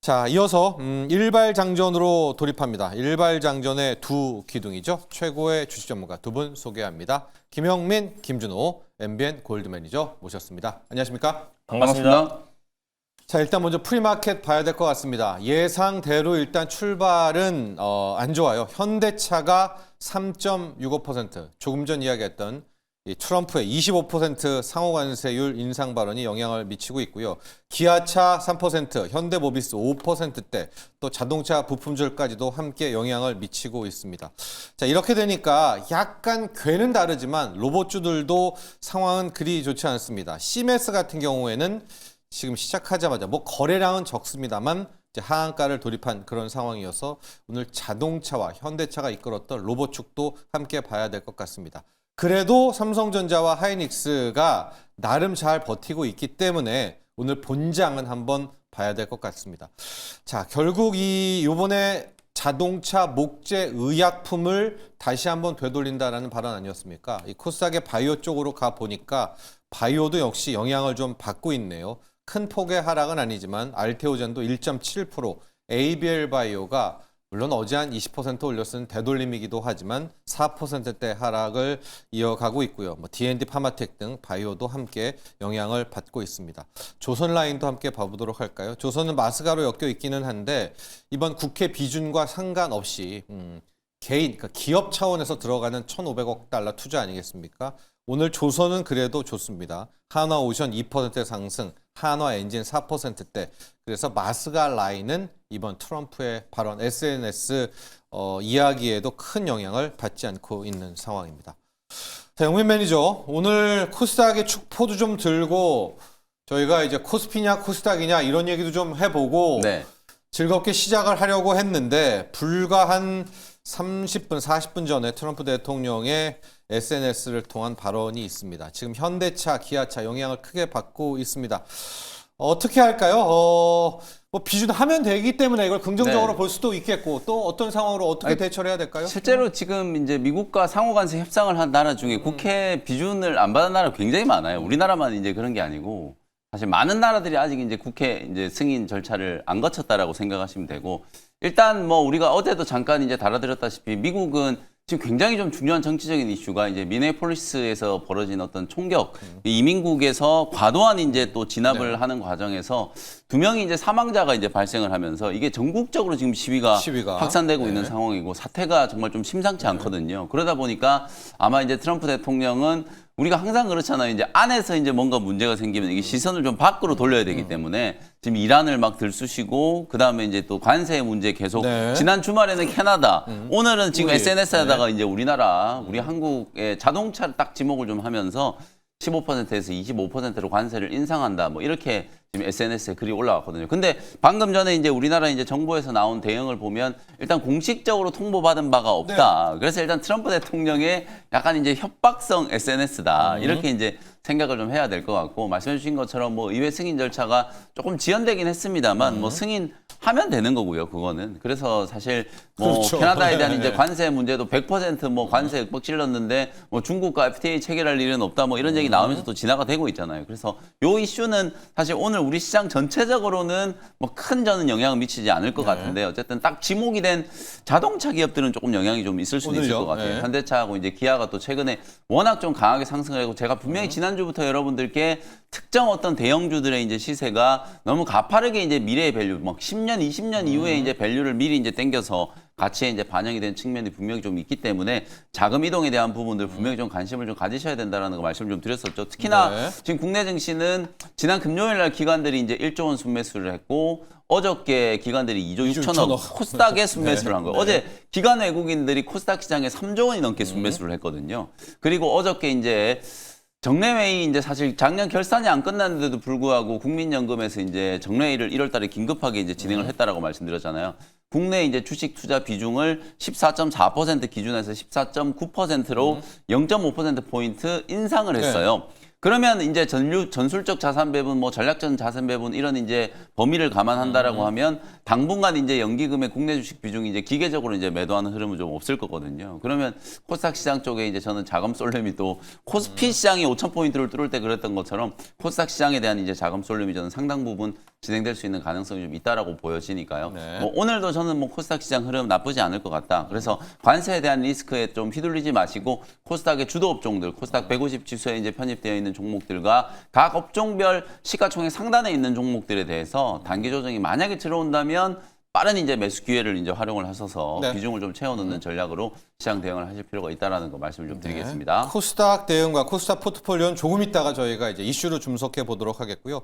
자, 이어서 일발장전으로 돌입합니다. 일발장전의 두 기둥이죠. 최고의 주식 전문가 두 분 소개합니다. 김영민, 김준호, MBN 골드 매니저 모셨습니다. 안녕하십니까? 반갑습니다. 자, 일단 먼저 프리마켓 봐야 될 것 같습니다. 예상대로 일단 출발은 안 좋아요. 현대차가 3.65%, 조금 전 이야기했던 이 트럼프의 25% 상호관세율 인상 발언이 영향을 미치고 있고요. 기아차 3%, 현대모비스 5%대, 또 자동차 부품줄까지도 함께 영향을 미치고 있습니다. 자, 이렇게 되니까 약간 궤는 다르지만 로봇주들도 상황은 그리 좋지 않습니다. 시메스 같은 경우에는 지금 시작하자마자 거래량은 적습니다만 이제 하한가를 돌입한 그런 상황이어서 오늘 자동차와 현대차가 이끌었던 로봇축도 함께 봐야 될 것 같습니다. 그래도 삼성전자와 하이닉스가 나름 잘 버티고 있기 때문에 오늘 본장은 한번 봐야 될 것 같습니다. 자, 결국 이번에 자동차 목재 의약품을 다시 한번 되돌린다라는 발언 아니었습니까? 이 코스닥의 바이오 쪽으로 가 보니까 바이오도 역시 영향을 좀 받고 있네요. 큰 폭의 하락은 아니지만 알테오젠도 1.7%, ABL 바이오가 물론 어제 한 20% 올렸은 되돌림이기도 하지만 4%대 하락을 이어가고 있고요. D&D 파마텍 등 바이오도 함께 영향을 받고 있습니다. 조선라인도 함께 봐보도록 할까요? 조선은 마스가로 엮여 있기는 한데 이번 국회 비준과 상관없이 개인, 그러니까 기업 차원에서 들어가는 1,500억 달러 투자 아니겠습니까? 오늘 조선은 그래도 좋습니다. 한화오션 2% 상승, 한화엔진 4%대. 그래서 마스가 라인은 이번 트럼프의 발언, SNS 이야기에도 큰 영향을 받지 않고 있는 상황입니다. 자, 영민 매니저, 오늘 코스닥의 축포도 좀 들고 저희가 이제 코스피냐 코스닥이냐 이런 얘기도 좀 해보고 즐겁게 시작을 하려고 했는데 불과 한 30분, 40분 전에 트럼프 대통령의 SNS를 통한 발언이 있습니다. 지금 현대차, 기아차 영향을 크게 받고 있습니다. 어떻게 할까요? 비준하면 되기 때문에 이걸 긍정적으로 볼 수도 있겠고 또 어떤 상황으로 어떻게 대처를 해야 될까요? 실제로 지금 이제 미국과 상호간세 협상을 한 나라 중에 국회 비준을 안 받은 나라가 굉장히 많아요. 우리나라만 이제 그런 게 아니고 사실 많은 나라들이 아직 이제 국회 이제 승인 절차를 안 거쳤다라고 생각하시면 되고 일단 우리가 어제도 잠깐 이제 다뤄드렸다시피 미국은 지금 굉장히 좀 중요한 정치적인 이슈가 이제 미네폴리스에서 벌어진 어떤 총격, 이민국에서 과도한 이제 또 진압을 하는 과정에서 2명이 이제 사망자가 이제 발생을 하면서 이게 전국적으로 지금 시위가 확산되고 있는 상황이고 사태가 정말 좀 심상치 않거든요. 그러다 보니까 아마 이제 트럼프 대통령은 우리가 항상 그렇잖아요. 이제 안에서 이제 뭔가 문제가 생기면 이게 시선을 좀 밖으로 돌려야 되기 때문에 지금 이란을 막 들쑤시고 그다음에 이제 또 관세 문제 계속 지난 주말에는 캐나다, 오늘은 지금 SNS에다가 이제 우리나라, 우리 한국의 자동차를 딱 지목을 좀 하면서 15%에서 25%로 관세를 인상한다. 이렇게 지금 SNS에 글이 올라왔거든요. 근데 방금 전에 이제 우리나라 이제 정부에서 나온 대응을 보면 일단 공식적으로 통보받은 바가 없다. 그래서 일단 트럼프 대통령의 약간 이제 협박성 SNS다. 이렇게 이제 생각을 좀 해야 될 것 같고 말씀해 주신 것처럼 의회 승인 절차가 조금 지연되긴 했습니다만 승인하면 되는 거고요. 그거는. 그래서 사실 캐나다에 대한 이제 관세 문제도 100% 관세 윽박 질렀는데 중국과 FTA 체결할 일은 없다. 이런 얘기 나오면서 또 진화가 되고 있잖아요. 그래서 요 이슈는 사실 오늘 우리 시장 전체적으로는 큰 저는 영향을 미치지 않을 것 같은데 어쨌든 딱 지목이 된 자동차 기업들은 조금 영향이 좀 있을 수도 있을 것 같아요. 현대차하고 이제 기아가 또 최근에 워낙 좀 강하게 상승을 하고 제가 분명히 지난주부터 여러분들께 특정 어떤 대형주들의 이제 시세가 너무 가파르게 이제 미래의 밸류, 10년, 20년 이후에 이제 밸류를 미리 이제 땡겨서 가치에 이제 반영이 된 측면이 분명히 좀 있기 때문에 자금 이동에 대한 부분들 분명히 좀 관심을 좀 가지셔야 된다라는 거 말씀을 좀 드렸었죠. 특히나 지금 국내 증시는 지난 금요일 날 기관들이 이제 1조 원 순매수를 했고 어저께 기관들이 2조 6천억 코스닥에 순매수를 한 거예요. 어제 기관 외국인들이 코스닥 시장에 3조 원이 넘게 순매수를 했거든요. 그리고 어저께 이제 정례회의 이제 사실 작년 결산이 안 끝났는데도 불구하고 국민연금에서 이제 정례회의를 1월 달에 긴급하게 이제 진행을 했다라고 말씀드렸잖아요. 국내 이제 주식 투자 비중을 14.4% 기준에서 14.9%로 0.5%포인트 인상을 했어요. 그러면 이제 전술적 자산 배분, 전략적 자산 배분 이런 이제 범위를 감안한다라고 하면 당분간 이제 연기금의 국내 주식 비중이 이제 기계적으로 이제 매도하는 흐름은 좀 없을 거거든요. 그러면 코스닥 시장 쪽에 이제 저는 자금 쏠림이 또 코스피 시장이 5,000포인트를 뚫을 때 그랬던 것처럼 코스닥 시장에 대한 이제 자금 쏠림이 저는 상당 부분 진행될 수 있는 가능성이 좀 있다라고 보여지니까요. 네. 뭐 오늘도 저는 뭐 코스닥 시장 흐름 나쁘지 않을 것 같다. 그래서 관세에 대한 리스크에 좀 휘둘리지 마시고 코스닥의 주도 업종들, 코스닥 150 지수에 이제 편입되어 있는 종목들과 각 업종별 시가총액 상단에 있는 종목들에 대해서 단기 조정이 만약에 들어온다면 빠른 이제 매수 기회를 이제 활용을 하셔서 네. 비중을 좀 채워넣는 전략으로 시장 대응을 하실 필요가 있다라는 거 말씀을 좀 드리겠습니다. 네. 코스닥 대응과 코스닥 포트폴리오는 조금 있다가 저희가 이제 이슈로 분석해 보도록 하겠고요.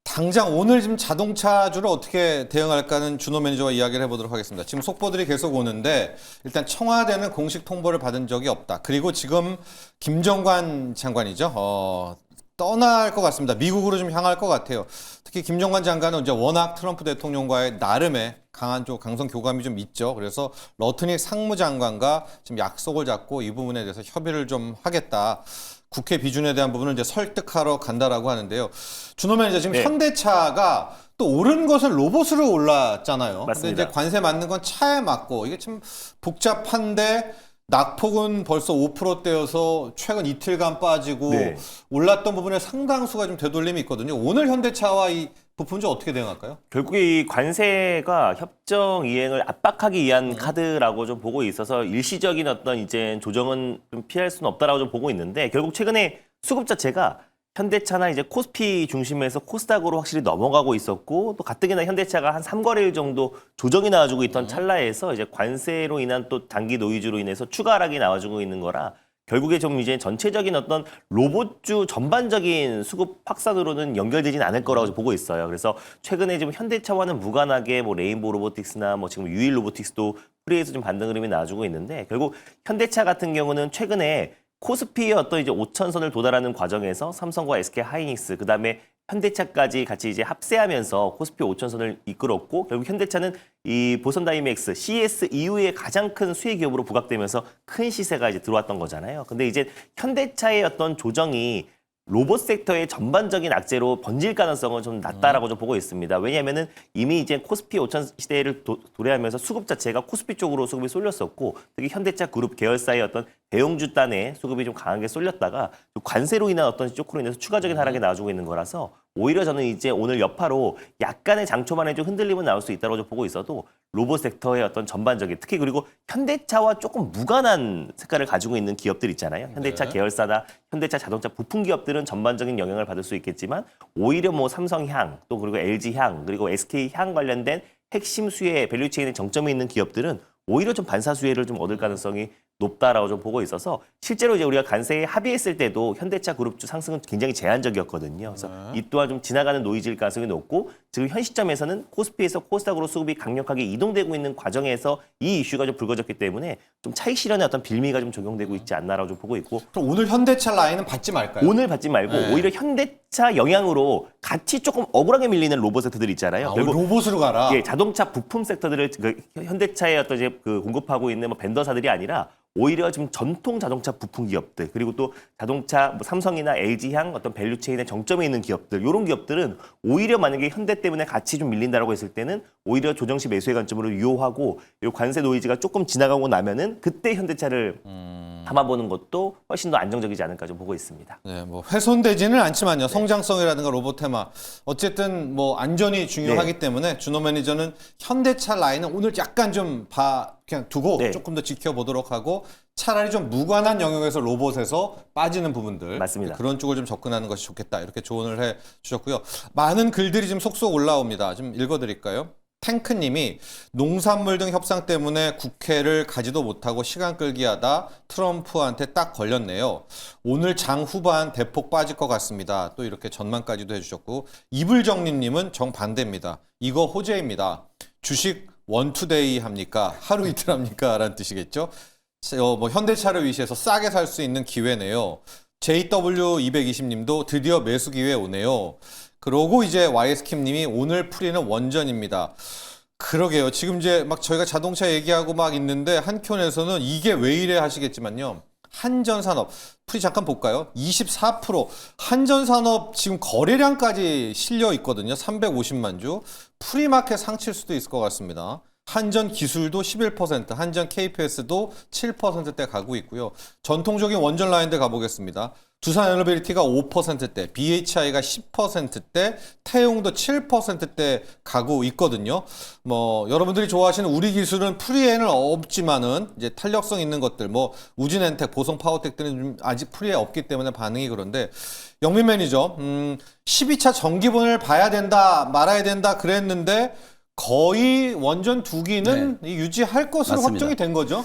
당장 오늘 지금 자동차주를 어떻게 대응할까는 준호 매니저와 이야기를 해보도록 하겠습니다. 지금 속보들이 계속 오는데 일단 청와대는 공식 통보를 받은 적이 없다. 그리고 지금 김정관 장관이죠. 떠날 것 같습니다. 미국으로 좀 향할 것 같아요. 특히 김정관 장관은 이제 워낙 트럼프 대통령과의 나름의 강한 강성 교감이 좀 있죠. 그래서 러트닉 상무장관과 지금 약속을 잡고 이 부분에 대해서 협의를 좀 하겠다. 국회 비준에 대한 부분을 이제 설득하러 간다라고 하는데요. 준호면 이제 지금 네. 현대차가 또 오른 것은 로봇으로 올랐잖아요. 근데 맞습니다. 이제 관세 맞는 건 차에 맞고 이게 참 복잡한데 낙폭은 벌써 5%대여서 최근 이틀간 빠지고 네. 올랐던 부분에 상당수가 좀 되돌림이 있거든요. 오늘 현대차와 이 부분 좀 어떻게 대응할까요? 결국에 이 관세가 협정 이행을 압박하기 위한 카드라고 좀 보고 있어서 일시적인 어떤 이제 조정은 좀 피할 수는 없다라고 좀 보고 있는데 결국 최근에 수급 자체가 현대차나 이제 코스피 중심에서 코스닥으로 확실히 넘어가고 있었고 또 가뜩이나 현대차가 한 3거래일 정도 조정이 나와주고 있던 찰나에서 이제 관세로 인한 또 단기 노이즈로 인해서 추가 하락이 나와주고 있는 거라 결국에 좀 이제 전체적인 어떤 로봇주 전반적인 수급 확산으로는 연결되진 않을 거라고 보고 있어요. 그래서 최근에 지금 현대차와는 무관하게 뭐 레인보우 로보틱스나 뭐 지금 유일 로보틱스도 프리에서 좀 반등 흐름이 나와주고 있는데 결국 현대차 같은 경우는 최근에 코스피의 어떤 이제 5천선을 도달하는 과정에서 삼성과 SK 하이닉스 그다음에 현대차까지 같이 이제 합세하면서 코스피 5천선을 이끌었고 결국 현대차는 이 보선 다이맥스 CS 이후에 가장 큰 수혜 기업으로 부각되면서 큰 시세가 이제 들어왔던 거잖아요. 근데 이제 현대차의 어떤 조정이 로봇 섹터의 전반적인 악재로 번질 가능성은 좀 낮다라고 좀 보고 있습니다. 왜냐하면은 이미 이제 코스피 5천 시대를 도래하면서 수급 자체가 코스피 쪽으로 수급이 쏠렸었고 특히 현대차 그룹 계열사의 어떤 대형주 단에 수급이 좀 강하게 쏠렸다가 관세로 인한 어떤 쇼크로 인해서 추가적인 하락이 나와주고 있는 거라서 오히려 저는 이제 오늘 여파로 약간의 장초반에 좀 흔들림은 나올 수 있다고 좀 보고 있어도 로봇 섹터의 어떤 전반적인 특히 그리고 현대차와 조금 무관한 색깔을 가지고 있는 기업들 있잖아요. 현대차 네. 계열사나 현대차 자동차 부품 기업들은 전반적인 영향을 받을 수 있겠지만 오히려 뭐 삼성향 또 그리고 LG향 그리고 SK향 관련된 핵심 수혜 밸류체인의 정점에 있는 기업들은 오히려 좀 반사 수혜를 좀 얻을 가능성이 높다라고 좀 보고 있어서 실제로 이제 우리가 관세에 합의했을 때도 현대차 그룹주 상승은 굉장히 제한적이었거든요. 그래서 이 또한 좀 지나가는 노이즈일 가능성이 높고 지금 현 시점에서는 코스피에서 코스닥으로 수급이 강력하게 이동되고 있는 과정에서 이 이슈가 좀 불거졌기 때문에 좀 차익 실현의 어떤 빌미가 좀 적용되고 있지 않나라고 좀 보고 있고 그럼 오늘 현대차 라인은 받지 말까요? 오늘 받지 말고 네. 오히려 현대차 영향으로 같이 조금 억울하게 밀리는 로봇 섹터들 있잖아요. 아, 결국 로봇으로 가라. 예, 자동차 부품 섹터들을 현대차의 어떤 이제 그 공급하고 있는 뭐 벤더사들이 아니라 오히려 지금 전통 자동차 부품 기업들 그리고 또 자동차 뭐 삼성이나 LG향 어떤 밸류체인의 정점에 있는 기업들 이런 기업들은 오히려 만약에 현대 때문에 같이 좀 밀린다라고 했을 때는 오히려 조정시 매수의 관점으로 유효하고 이 관세 노이즈가 조금 지나가고 나면은 그때 현대차를 담아보는 것도 훨씬 더 안정적이지 않을까 좀 보고 있습니다. 네, 뭐 훼손되지는 않지만요. 성장성이라든가 로봇 테마 어쨌든 뭐 안전이 중요하기 때문에 준호 매니저는 현대차 라인은 오늘 약간 좀 그냥 두고 네. 조금 더 지켜보도록 하고 차라리 좀 무관한 영역에서 로봇에서 빠지는 부분들 맞습니다. 그런 쪽을 좀 접근하는 것이 좋겠다 이렇게 조언을 해 주셨고요. 많은 글들이 지금 속속 올라옵니다. 좀 읽어드릴까요? 탱크님이 농산물 등 협상 때문에 국회를 가지도 못하고 시간 끌기 하다 트럼프한테 딱 걸렸네요. 오늘 장 후반 대폭 빠질 것 같습니다. 또 이렇게 전망까지도 해주셨고 이불정리님은 정반대입니다. 이거 호재입니다. 주식 원투데이 합니까? 하루 이틀 합니까? 라는 뜻이겠죠. 뭐 현대차를 위시해서 싸게 살 수 있는 기회네요. JW220님도 드디어 매수 기회 오네요. 그러고 이제 YS킴님이 오늘 풀이는 원전입니다. 그러게요. 지금 이제 막 저희가 자동차 얘기하고 막 있는데 한켠에서는 이게 왜 이래 하시겠지만요. 한전산업 풀이 잠깐 볼까요? 24% 한전산업 지금 거래량까지 실려 있거든요. 350만 주. 프리마켓 상칠 수도 있을 것 같습니다. 한전 기술도 11%, 한전 KPS도 7%대 가고 있고요. 전통적인 원전 라인들 가보겠습니다. 두산 에너빌리티가 5%대, BHI가 10%대, 태용도 7%대 가고 있거든요. 뭐 여러분들이 좋아하시는 우리 기술은 프리에는 없지만은 이제 탄력성 있는 것들, 뭐 우진엔텍, 보성 파워텍들은 좀 아직 프리에 없기 때문에 반응이 그런데 영민 매니저, 12차 정기분을 봐야 된다, 말아야 된다 그랬는데 거의 원전 두 기는 유지할 것으로 맞습니다. 확정이 된 거죠.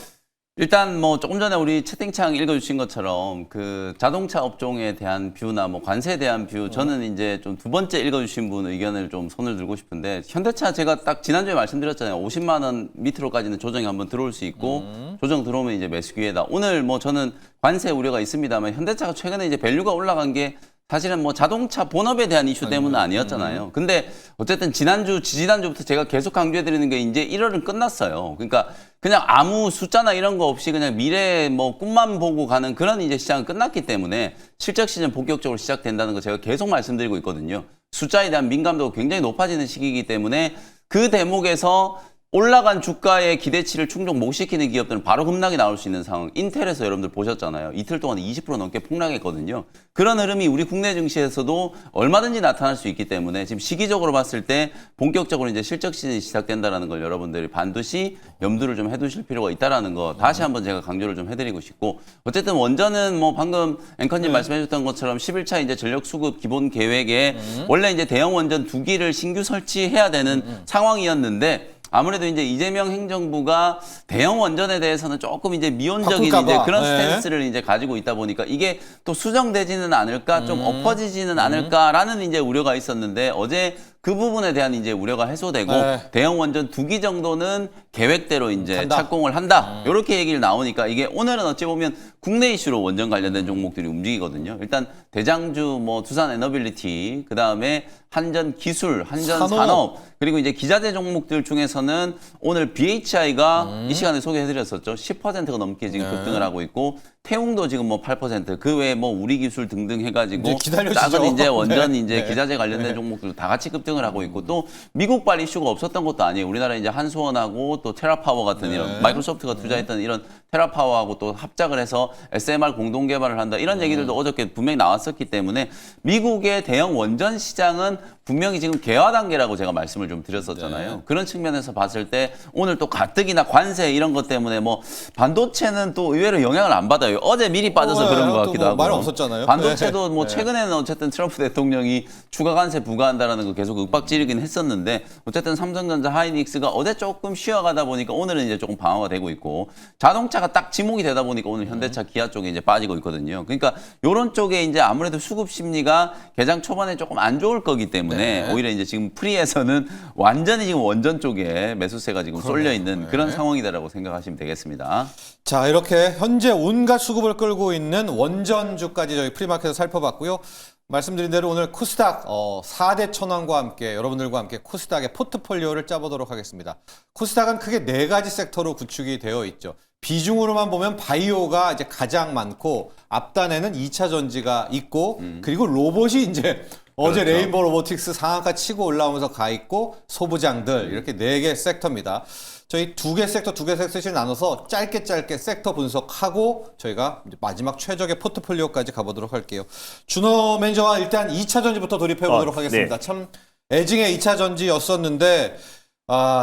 일단 뭐 조금 전에 우리 채팅창 읽어주신 것처럼 그 자동차 업종에 대한 뷰나 뭐 관세에 대한 뷰 저는 이제 좀 두 번째 읽어주신 분 의견을 좀 손을 들고 싶은데 현대차 제가 딱 지난주에 말씀드렸잖아요. 50만 원 밑으로까지는 조정이 한번 들어올 수 있고 조정 들어오면 이제 매수 기회다. 오늘 뭐 저는 관세 우려가 있습니다만 현대차가 최근에 이제 밸류가 올라간 게 사실은 뭐 자동차 본업에 대한 이슈 때문은 아니었잖아요. 근데 어쨌든 지지난주부터 제가 계속 강조해드리는 게 이제 1월은 끝났어요. 그러니까 그냥 아무 숫자나 이런 거 없이 그냥 미래 뭐 꿈만 보고 가는 그런 이제 시장은 끝났기 때문에 실적 시즌 본격적으로 시작된다는 거 제가 계속 말씀드리고 있거든요. 숫자에 대한 민감도가 굉장히 높아지는 시기이기 때문에 그 대목에서 올라간 주가의 기대치를 충족 못 시키는 기업들은 바로 급락이 나올 수 있는 상황. 인텔에서 여러분들 보셨잖아요. 이틀 동안 20% 넘게 폭락했거든요. 그런 흐름이 우리 국내 증시에서도 얼마든지 나타날 수 있기 때문에 지금 시기적으로 봤을 때 본격적으로 이제 실적 시즌이 시작된다라는 걸 여러분들이 반드시 염두를 좀 해두실 필요가 있다라는 거 다시 한번 제가 강조를 좀 해드리고 싶고 어쨌든 원전은 뭐 방금 앵커님 말씀해주셨던 것처럼 11차 이제 전력 수급 기본 계획에 원래 이제 대형 원전 2기를 신규 설치해야 되는 상황이었는데 아무래도 이제 이재명 행정부가 대형 원전에 대해서는 조금 이제 미온적인 바꿀까 이제 봐. 그런 네. 스탠스를 이제 가지고 있다 보니까 이게 또 수정되지는 않을까, 좀 엎어지지는 않을까라는 이제 우려가 있었는데 어제 그 부분에 대한 이제 우려가 해소되고 네. 대형 원전 2기 정도는 계획대로 이제 간다. 착공을 한다. 이렇게 얘기를 나오니까 이게 오늘은 어찌 보면 국내 이슈로 원전 관련된 종목들이 움직이거든요. 일단 대장주 뭐 두산 에너빌리티, 그다음에 한전 기술, 한전 산업, 그리고 이제 기자재 종목들 중에서는 오늘 BHI가 이 시간에 소개해드렸었죠. 10%가 넘게 지금 급등을 하고 있고 태웅도 지금 뭐 8%, 그 외에 뭐 우리 기술 등등 해가지고 이제 기다려지죠. 작은 이제 원전 네. 이제 네. 기자재 관련된 종목들 다 같이 급등을 하고 있고 또 미국발 이슈가 없었던 것도 아니에요. 우리나라 이제 한수원하고 또 테라파워 같은 이런 마이크로소프트가 투자했던 이런 테라파워하고 또 합작을 해서 SMR 공동 개발을 한다 이런 얘기들도 어저께 분명히 나왔었기 때문에 미국의 대형 원전 시장은 분명히 지금 개화 단계라고 제가 말씀을 좀 드렸었잖아요. 그런 측면에서 봤을 때 오늘 또 가뜩이나 관세 이런 것 때문에 뭐 반도체는 또 의외로 영향을 안 받아요. 어제 미리 빠져서 그런 것 같기도 하고. 말 없었잖아요. 반도체도 뭐 최근에는 어쨌든 트럼프 대통령이 추가 관세 부과한다라는 거 계속 윽박지르긴 했었는데 어쨌든 삼성전자, 하이닉스가 어제 조금 쉬어가다 보니까 오늘은 이제 조금 방어가 되고 있고 자동차가 딱 지목이 되다 보니까 오늘 현대차, 기아 쪽에 이제 빠지고 있거든요. 그러니까 이런 쪽에 이제 아무래도 수급 심리가 개장 초반에 조금 안 좋을 거기 때문에 오히려 이제 지금 프리에서는 완전히 지금 원전 쪽에 매수세가 지금 쏠려 있는 그런 상황이다라고 생각하시면 되겠습니다. 자, 이렇게 현재 온갖 수급을 끌고 있는 원전주까지 저희 프리마켓에서 살펴봤고요. 말씀드린 대로 오늘 코스닥 4대 천왕과 함께 여러분들과 함께 코스닥의 포트폴리오를 짜보도록 하겠습니다. 코스닥은 크게 4가지 섹터로 구축이 되어 있죠. 비중으로만 보면 바이오가 이제 가장 많고 앞단에는 2차 전지가 있고 그리고 로봇이 이제 어제 그렇죠. 레인보우 로보틱스 상한가 치고 올라오면서 가 있고 소부장들 이렇게 4개 섹터입니다. 저희 2개 섹터씩 나눠서 짧게 섹터 분석하고 저희가 이제 마지막 최적의 포트폴리오까지 가보도록 할게요. 준호 매니저와 일단 2차 전지부터 돌입해 보도록 하겠습니다. 네. 참 애증의 2차 전지였었는데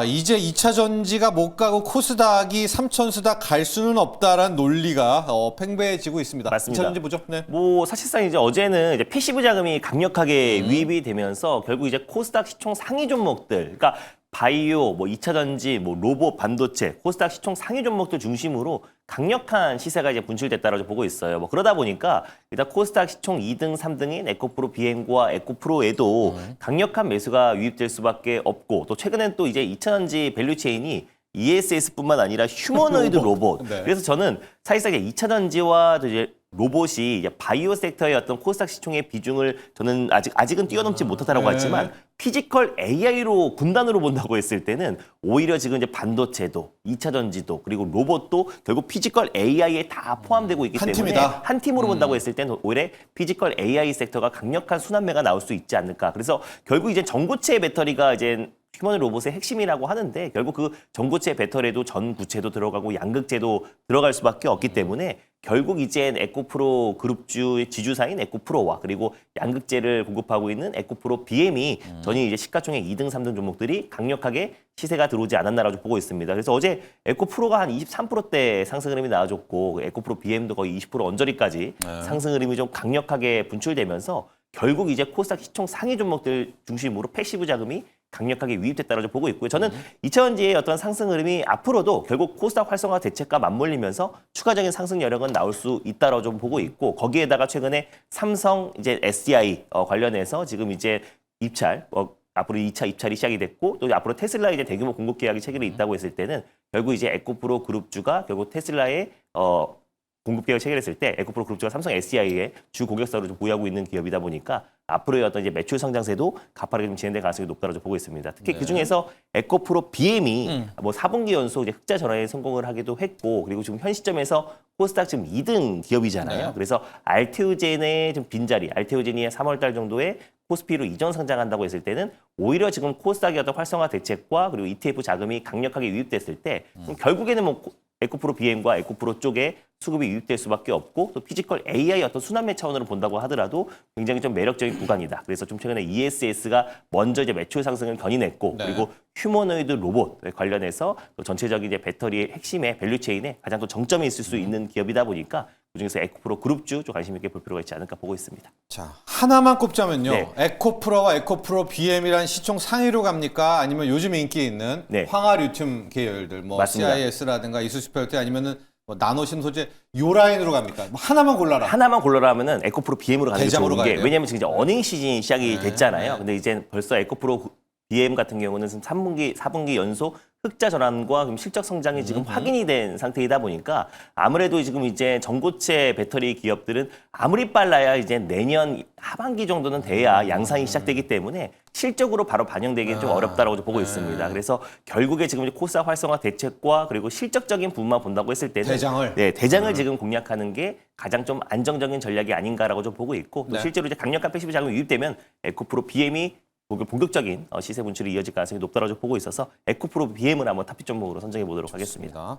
이제 2차 전지가 못 가고 코스닥이 삼천수닥 갈 수는 없다라는 논리가 팽배해지고 있습니다. 맞습니다. 2차 전지 보죠. 네. 뭐 사실상 이제 어제는 이제 패시브 자금이 강력하게 유입이 되면서 결국 이제 코스닥 시총 상위 종목들, 그러니까 바이오, 뭐 2차 전지, 뭐 로봇, 반도체, 코스닥 시총 상위 종목들 중심으로 강력한 시세가 이제 분출됐다고 보고 있어요. 뭐 그러다 보니까 일단 코스닥 시총 2등, 3등인 에코프로 비행과 에코프로에도 강력한 매수가 유입될 수밖에 없고 또 최근엔 또 이제 2차 전지 밸류체인이 ESS뿐만 아니라 휴머노이드 로봇. 네. 그래서 저는 사실상 이제 2차 전지와 이제 로봇이 이제 바이오 섹터의 어떤 코스닥 시총의 비중을 저는 아직은 뛰어넘지 못하다라고 했지만 피지컬 AI로 군단으로 본다고 했을 때는 오히려 지금 이제 반도체도 2차 전지도 그리고 로봇도 결국 피지컬 AI에 다 포함되고 있기 한 때문에 팀이다. 한 팀으로 본다고 했을 때는 오히려 피지컬 AI 섹터가 강력한 순환매가 나올 수 있지 않을까. 그래서 결국 이제 전고체 배터리가 이제 휴머노이드 로봇의 핵심이라고 하는데 결국 그 전고체 배터리에도 전구체도 들어가고 양극재도 들어갈 수밖에 없기 때문에 결국 이제 에코프로 그룹주의 지주사인 에코프로와 그리고 양극재를 공급하고 있는 에코프로 BM이 전이 이제 시가총액 2등, 3등 종목들이 강력하게 시세가 들어오지 않았나라고 보고 있습니다. 그래서 어제 에코프로가 한 23%대 상승 흐름이 나와줬고 에코프로 BM도 거의 20% 언저리까지 상승 흐름이 좀 강력하게 분출되면서 결국 이제 코스닥 시총 상위 종목들 중심으로 패시브 자금이 강력하게 유입됐다고 보고 있고요. 저는 2차전지의 어떤 상승 흐름이 앞으로도 결국 코스닥 활성화 대책과 맞물리면서 추가적인 상승 여력은 나올 수 있다고 좀 보고 있고 거기에다가 최근에 삼성 이제 SDI 관련해서 지금 이제 입찰 앞으로 2차 입찰이 시작이 됐고 또 앞으로 테슬라 이제 대규모 공급 계약이 체결이 있다고 했을 때는 결국 이제 에코프로 그룹주가 결국 테슬라의 공급 계약을 체결했을 때 에코프로 그룹주가 삼성 SDI의 주 고객사로 좀 보유하고 있는 기업이다 보니까 앞으로의 어떤 이제 매출 성장세도 가파르게 좀 진행될 가능성이 높다고 보고 있습니다. 특히 그 중에서 에코프로 BM이 뭐 4분기 연속 이제 흑자 전환에 성공을 하기도 했고 그리고 지금 현 시점에서 코스닥 지금 2등 기업이잖아요. 네. 그래서 알테오젠의 좀 빈자리, 알테오젠이 3월달 정도에 코스피로 이전 상장한다고 했을 때는 오히려 지금 코스닥의 어떤 활성화 대책과 그리고 ETF 자금이 강력하게 유입됐을 때 결국에는 뭐 에코프로 BM과 에코프로 쪽에 수급이 유입될 수밖에 없고 또 피지컬 AI 어떤 순환매 차원으로 본다고 하더라도 굉장히 좀 매력적인 구간이다. 그래서 좀 최근에 ESS가 먼저 이제 매출 상승을 견인했고 네. 그리고 휴머노이드 로봇 관련해서 또 전체적인 이제 배터리의 핵심의 밸류체인에 가장 또 정점이 있을 수 있는 기업이다 보니까 그중에서 에코프로 그룹주 좀 관심 있게 볼 필요가 있지 않을까 보고 있습니다. 자, 하나만 꼽자면요. 네. 에코프로와 에코프로 BM이란 시총 상위로 갑니까? 아니면 요즘 인기 있는 네. 황화리튬 계열들, 뭐 맞습니다. CIS라든가 이수스펠트 아니면은 뭐 나노신 소재 요 라인으로 갑니까? 뭐 하나만 골라라. 하나만 골라라 하면은 에코프로 BM으로 가는 게 대장으로 좋은 게 가야 돼요? 왜냐하면 지금 이제 어닝 시즌이 시작이 네, 됐잖아요. 네. 근데 이제 벌써 에코프로 BM 같은 경우는 지금 4분기 연속 흑자 전환과 그럼 실적 성장이 지금 확인이 된 상태이다 보니까 아무래도 지금 이제 전고체 배터리 기업들은 아무리 빨라야 이제 내년 하반기 정도는 돼야 양상이 시작되기 때문에 실적으로 바로 반영되기는 좀 어렵다고 보고 있습니다. 그래서 결국에 지금 이제 코스닥 활성화 대책과 그리고 실적적인 부분만 본다고 했을 때는 대장을? 네, 대장을 지금 공략하는 게 가장 좀 안정적인 전략이 아닌가라고 좀 보고 있고 또 네. 실제로 이제 강력한 패시브 자금이 유입되면 에코프로 BM이 본격적인 시세 분출이 이어질 가능성이 높다고 보고 있어서 에코프로 BM을 한번 탑픽 종목으로 선정해 보도록 하겠습니다.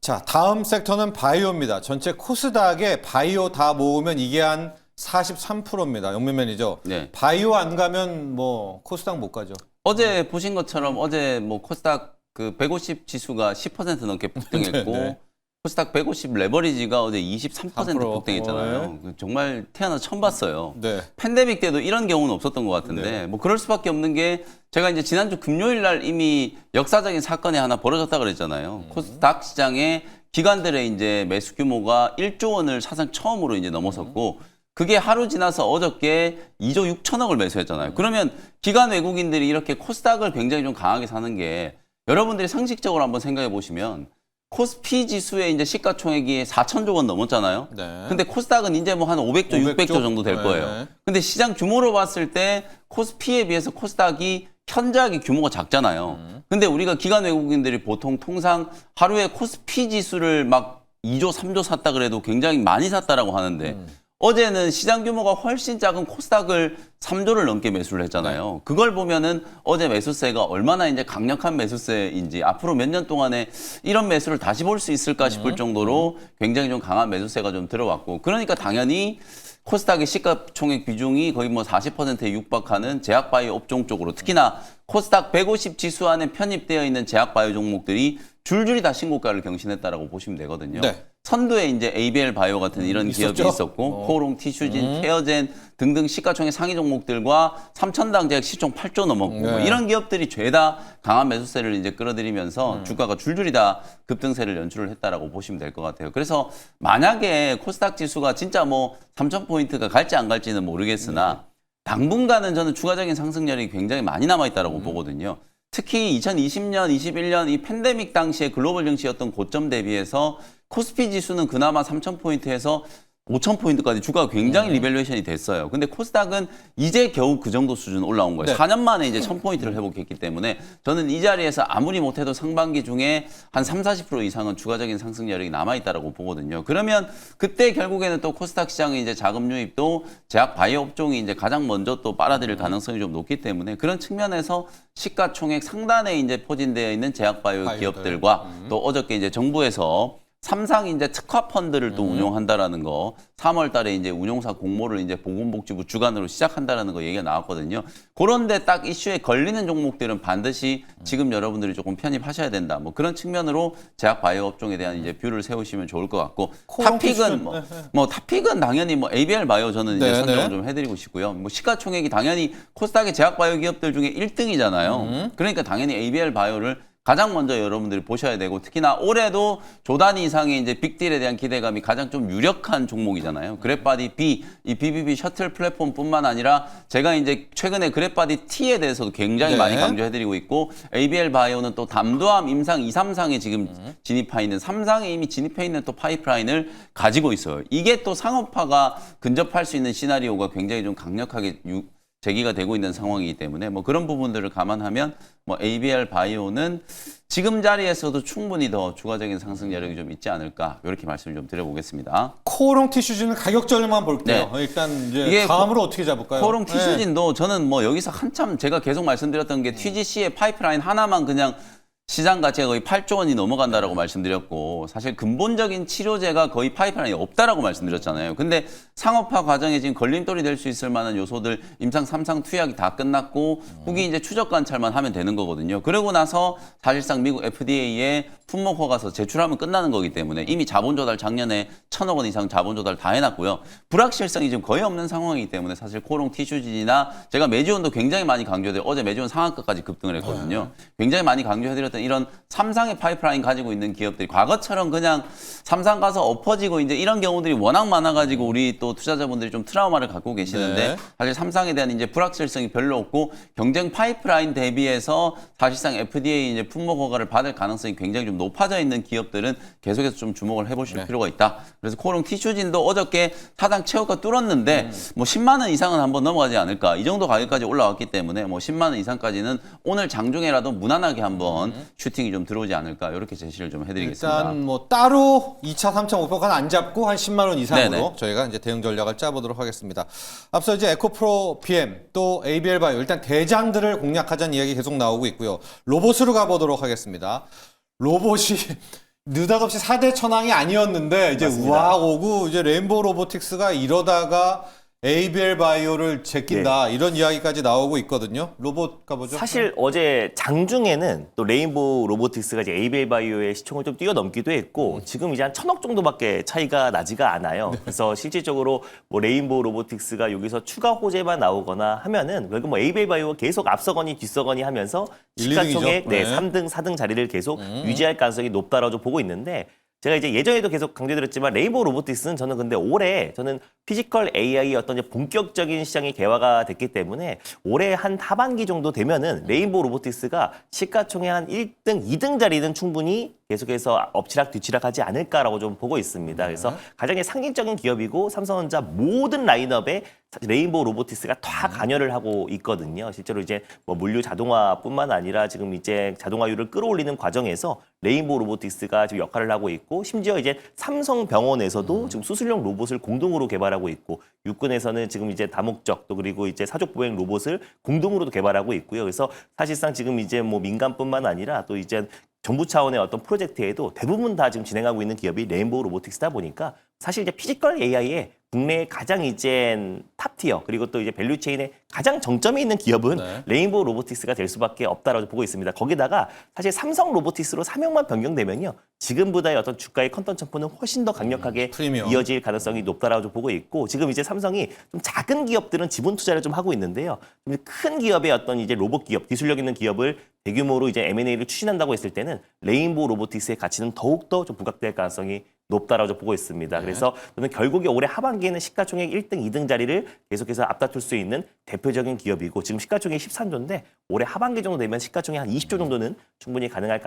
자, 다음 섹터는 바이오입니다. 전체 코스닥에 바이오 다 모으면 이게 한 43%입니다. 영민 매니저. 네. 바이오 안 가면 뭐 코스닥 못 가죠. 어제 보신 것처럼 어제 뭐 코스닥 그 150 지수가 10% 넘게 폭등했고 네, 네. 코스닥 150 레버리지가 어제 23% 3%. 폭등했잖아요. 정말 태어나서 처음 봤어요. 네. 팬데믹 때도 이런 경우는 없었던 것 같은데 네. 뭐 그럴 수밖에 없는 게 제가 이제 지난주 금요일 날 이미 역사적인 사건이 하나 벌어졌다 그랬잖아요. 코스닥 시장에 기관들의 이제 매수 규모가 1조 원을 사상 처음으로 이제 넘어섰고 그게 하루 지나서 어저께 2조 6천억을 매수했잖아요. 그러면 기관 외국인들이 이렇게 코스닥을 굉장히 좀 강하게 사는 게 여러분들이 상식적으로 한번 생각해 보시면 코스피 지수의 이제 시가총액이 4천조 원 넘었잖아요. 네. 근데 코스닥은 이제 뭐 한 500조, 600조 정도 될 네. 거예요. 근데 시장 규모로 봤을 때 코스피에 비해서 코스닥이 현저하게 규모가 작잖아요. 근데 우리가 기관 외국인들이 보통 통상 하루에 코스피 지수를 막 2조, 3조 샀다 그래도 굉장히 많이 샀다라고 하는데 어제는 시장 규모가 훨씬 작은 코스닥을 3조를 넘게 매수를 했잖아요. 그걸 보면은 어제 매수세가 얼마나 이제 강력한 매수세인지 앞으로 몇 년 동안에 이런 매수를 다시 볼 수 있을까 싶을 정도로 굉장히 좀 강한 매수세가 좀 들어왔고 그러니까 당연히 코스닥의 시가총액 비중이 거의 뭐 40%에 육박하는 제약바이오 업종 쪽으로 특히나 코스닥 150 지수 안에 편입되어 있는 제약바이오 종목들이 줄줄이 다 신고가를 경신했다라고 보시면 되거든요. 네. 선두에 이제 ABL 바이오 같은 이런 있었죠? 기업이 있었고 코롱, 티슈진, 케어젠 등등 시가총액 상위 종목들과 삼천당 제약 시총 8조 넘었고 뭐 네. 이런 기업들이 죄다 강한 매수세를 이제 끌어들이면서 주가가 줄줄이 다 급등세를 연출을 했다라고 보시면 될 것 같아요. 그래서 만약에 코스닥 지수가 진짜 뭐 3,000포인트가 갈지 안 갈지는 모르겠으나 당분간은 저는 추가적인 상승률이 굉장히 많이 남아있다고 보거든요. 특히 2020년, 21년 이 팬데믹 당시에 글로벌 증시였던 고점 대비해서 코스피 지수는 그나마 3,000포인트에서 5,000포인트까지 주가가 굉장히 리밸류에이션이 됐어요. 근데 코스닥은 이제 겨우 그 정도 수준 올라온 거예요. 네. 4년 만에 이제 1,000포인트를 회복했기 때문에 저는 이 자리에서 아무리 못해도 상반기 중에 한 30-40% 이상은 추가적인 상승 여력이 남아있다고 보거든요. 그러면 그때 결국에는 또 코스닥 시장의 이제 자금 유입도 제약 바이오 업종이 이제 가장 먼저 또 빨아들일 가능성이 좀 높기 때문에 그런 측면에서 시가총액 상단에 이제 포진되어 있는 제약 바이오 기업들과 또 어저께 이제 정부에서 삼상 이제 특화 펀드를 또 운용한다라는 거, 3월 달에 이제 운용사 공모를 이제 보건복지부 주관으로 시작한다라는 거 얘기가 나왔거든요. 그런데 딱 이슈에 걸리는 종목들은 반드시 지금 여러분들이 조금 편입하셔야 된다. 뭐 그런 측면으로 제약 바이오 업종에 대한 이제 뷰를 세우시면 좋을 것 같고, 탑픽은 탑픽은 당연히 뭐 ABL 바이오 저는 이제 선정을 좀 해드리고 싶고요. 뭐 시가총액이 당연히 코스닥의 제약 바이오 기업들 중에 1등이잖아요. 그러니까 당연히 ABL 바이오를 가장 먼저 여러분들이 보셔야 되고, 특히나 올해도 조 단위 이상의 이제 빅딜에 대한 기대감이 가장 좀 유력한 종목이잖아요. 그랩바디 B, 이 BBB 셔틀 플랫폼뿐만 아니라 제가 이제 최근에 그랩바디 T에 대해서도 굉장히 많이 강조해드리고 있고, ABL 바이오는 또 담도암 임상 2, 3상에 지금 진입해 있는, 3상에 이미 진입해 있는 또 파이프라인을 가지고 있어요. 이게 또 상업화가 근접할 수 있는 시나리오가 굉장히 좀 강력하게 제기가 되고 있는 상황이기 때문에 뭐 그런 부분들을 감안하면 뭐 ABL 바이오는 지금 자리에서도 충분히 더 추가적인 상승 여력이 좀 있지 않을까, 이렇게 말씀을 좀 드려보겠습니다. 코오롱 티슈즈는 가격전만 볼게요. 일단 이제 다음으로 어떻게 잡을까요? 코오롱 티슈진도 저는 뭐 여기서 한참 제가 계속 말씀드렸던 게 TGC의 파이프라인 하나만 그냥 시장 가치가 거의 8조 원이 넘어간다라고 말씀드렸고, 사실 근본적인 치료제가 거의 파이프라인이 없다라고 말씀드렸잖아요. 근데 상업화 과정에 지금 걸림돌이 될 수 있을 만한 요소들, 임상 3상 투약이 다 끝났고 후기 이제 추적 관찰만 하면 되는 거거든요. 그러고 나서 사실상 미국 FDA에 품목 허가서 제출하면 끝나는 거기 때문에 이미 자본 조달 작년에 1,000억 원 이상 자본 조달 다 해놨고요. 불확실성이 지금 거의 없는 상황이기 때문에 사실 코오롱 티슈진이나 제가 메지온도 굉장히 많이 강조해드려요. 어제 메지온 상한가까지 급등을 했거든요. 굉장히 많이 강조해드렸던 이런 삼상의 파이프라인 가지고 있는 기업들이 과거처럼 그냥 삼상 가서 엎어지고 이제 이런 경우들이 워낙 많아가지고 우리 또 투자자분들이 좀 트라우마를 갖고 계시는데, 사실 삼상에 대한 이제 불확실성이 별로 없고 경쟁 파이프라인 대비해서 사실상 FDA 이제 품목 허가를 받을 가능성이 굉장히 좀 높아져 있는 기업들은 계속해서 좀 주목을 해보실 필요가 있다. 그래서 코오롱 티슈진도 어저께 사상 최고가 뚫었는데 뭐 10만 원 이상은 한번 넘어가지 않을까, 이 정도 가격까지 올라왔기 때문에 뭐 10만 원 이상까지는 오늘 장중에라도 무난하게 한번 슈팅이 좀 들어오지 않을까, 이렇게 제시를 좀 해드리겠습니다. 일단 뭐 따로 2차, 3차 목표가는 안 잡고 한 10만 원 이상으로 저희가 이제 대응 전략을 짜보도록 하겠습니다. 앞서 이제 에코프로 PM 또 ABL 바이오, 일단 대장들을 공략하자는 이야기 계속 나오고 있고요. 로봇으로 가보도록 하겠습니다. 로봇이 느닷없이 4대 천왕이 아니었는데 이제 우악 오고 이제 레인보우 로보틱스가 이러다가 ABL 바이오를 제낀다, 이런 이야기까지 나오고 있거든요. 로봇 가보죠. 사실 어제 장중에는 또 레인보우 로보틱스가 이제 ABL 바이오의 시총을 좀 뛰어넘기도 했고, 지금 이제 한 1,000억 정도밖에 차이가 나지가 않아요. 그래서 실질적으로 뭐 레인보우 로보틱스가 여기서 추가 호재만 나오거나 하면은 결국 뭐 ABL 바이오가 계속 앞서거니 뒤서거니 하면서 시가총액 3등, 4등 자리를 계속 유지할 가능성이 높다라고 보고 있는데, 제가 이제 예전에도 계속 강조드렸지만 레인보우 로보틱스는 저는 근데 올해 저는 피지컬 AI의 어떤 이제 본격적인 시장이 개화가 됐기 때문에 올해 한 하반기 정도 되면은 레인보우 로보틱스가 시가총액 한 1등, 2등 자리는 충분히 계속해서 엎치락 뒤치락 하지 않을까라고 좀 보고 있습니다. 그래서 가장 상징적인 기업이고 삼성전자 모든 라인업에 레인보우 로보틱스가 다 관여를 하고 있거든요. 실제로 이제 뭐 물류 자동화뿐만 아니라 지금 이제 자동화율을 끌어올리는 과정에서 레인보우 로보틱스가 지금 역할을 하고 있고, 심지어 이제 삼성병원에서도 지금 수술용 로봇을 공동으로 개발하고 있고, 육군에서는 지금 이제 다목적 또 그리고 이제 사족 보행 로봇을 공동으로도 개발하고 있고요. 그래서 사실상 지금 이제 뭐 민간뿐만 아니라 또 이제 정부 차원의 어떤 프로젝트에도 대부분 다 지금 진행하고 있는 기업이 레인보우 로보틱스다 보니까 사실 이제 피지컬 AI의 국내의 가장 이제 탑티어, 그리고 또 이제 밸류체인의 가장 정점에 있는 기업은 레인보우 로보틱스가 될 수밖에 없다라고 보고 있습니다. 거기다가 사실 삼성 로보틱스로 사명만 변경되면요, 지금보다의 어떤 주가의 컨턴 점프는 훨씬 더 강력하게 이어질 가능성이 높다라고 보고 있고, 지금 이제 삼성이 좀 작은 기업들은 지분 투자를 좀 하고 있는데요, 큰 기업의 어떤 이제 로봇 기업, 기술력 있는 기업을 대규모로 이제 M&A를 추진한다고 했을 때는 레인보우 로보틱스의 가치는 더욱더 좀 부각될 가능성이 높다라고 보고 있습니다. 그래서 저는 결국에 올해 하반기에는 시가총액 1등, 2등 자리를 계속해서 앞다툴 수 있는 대표적인 기업이고 지금 시가총액 13조인데 올해 하반기 정도 되면 시가총액 한 20조 정도는 충분히 가능할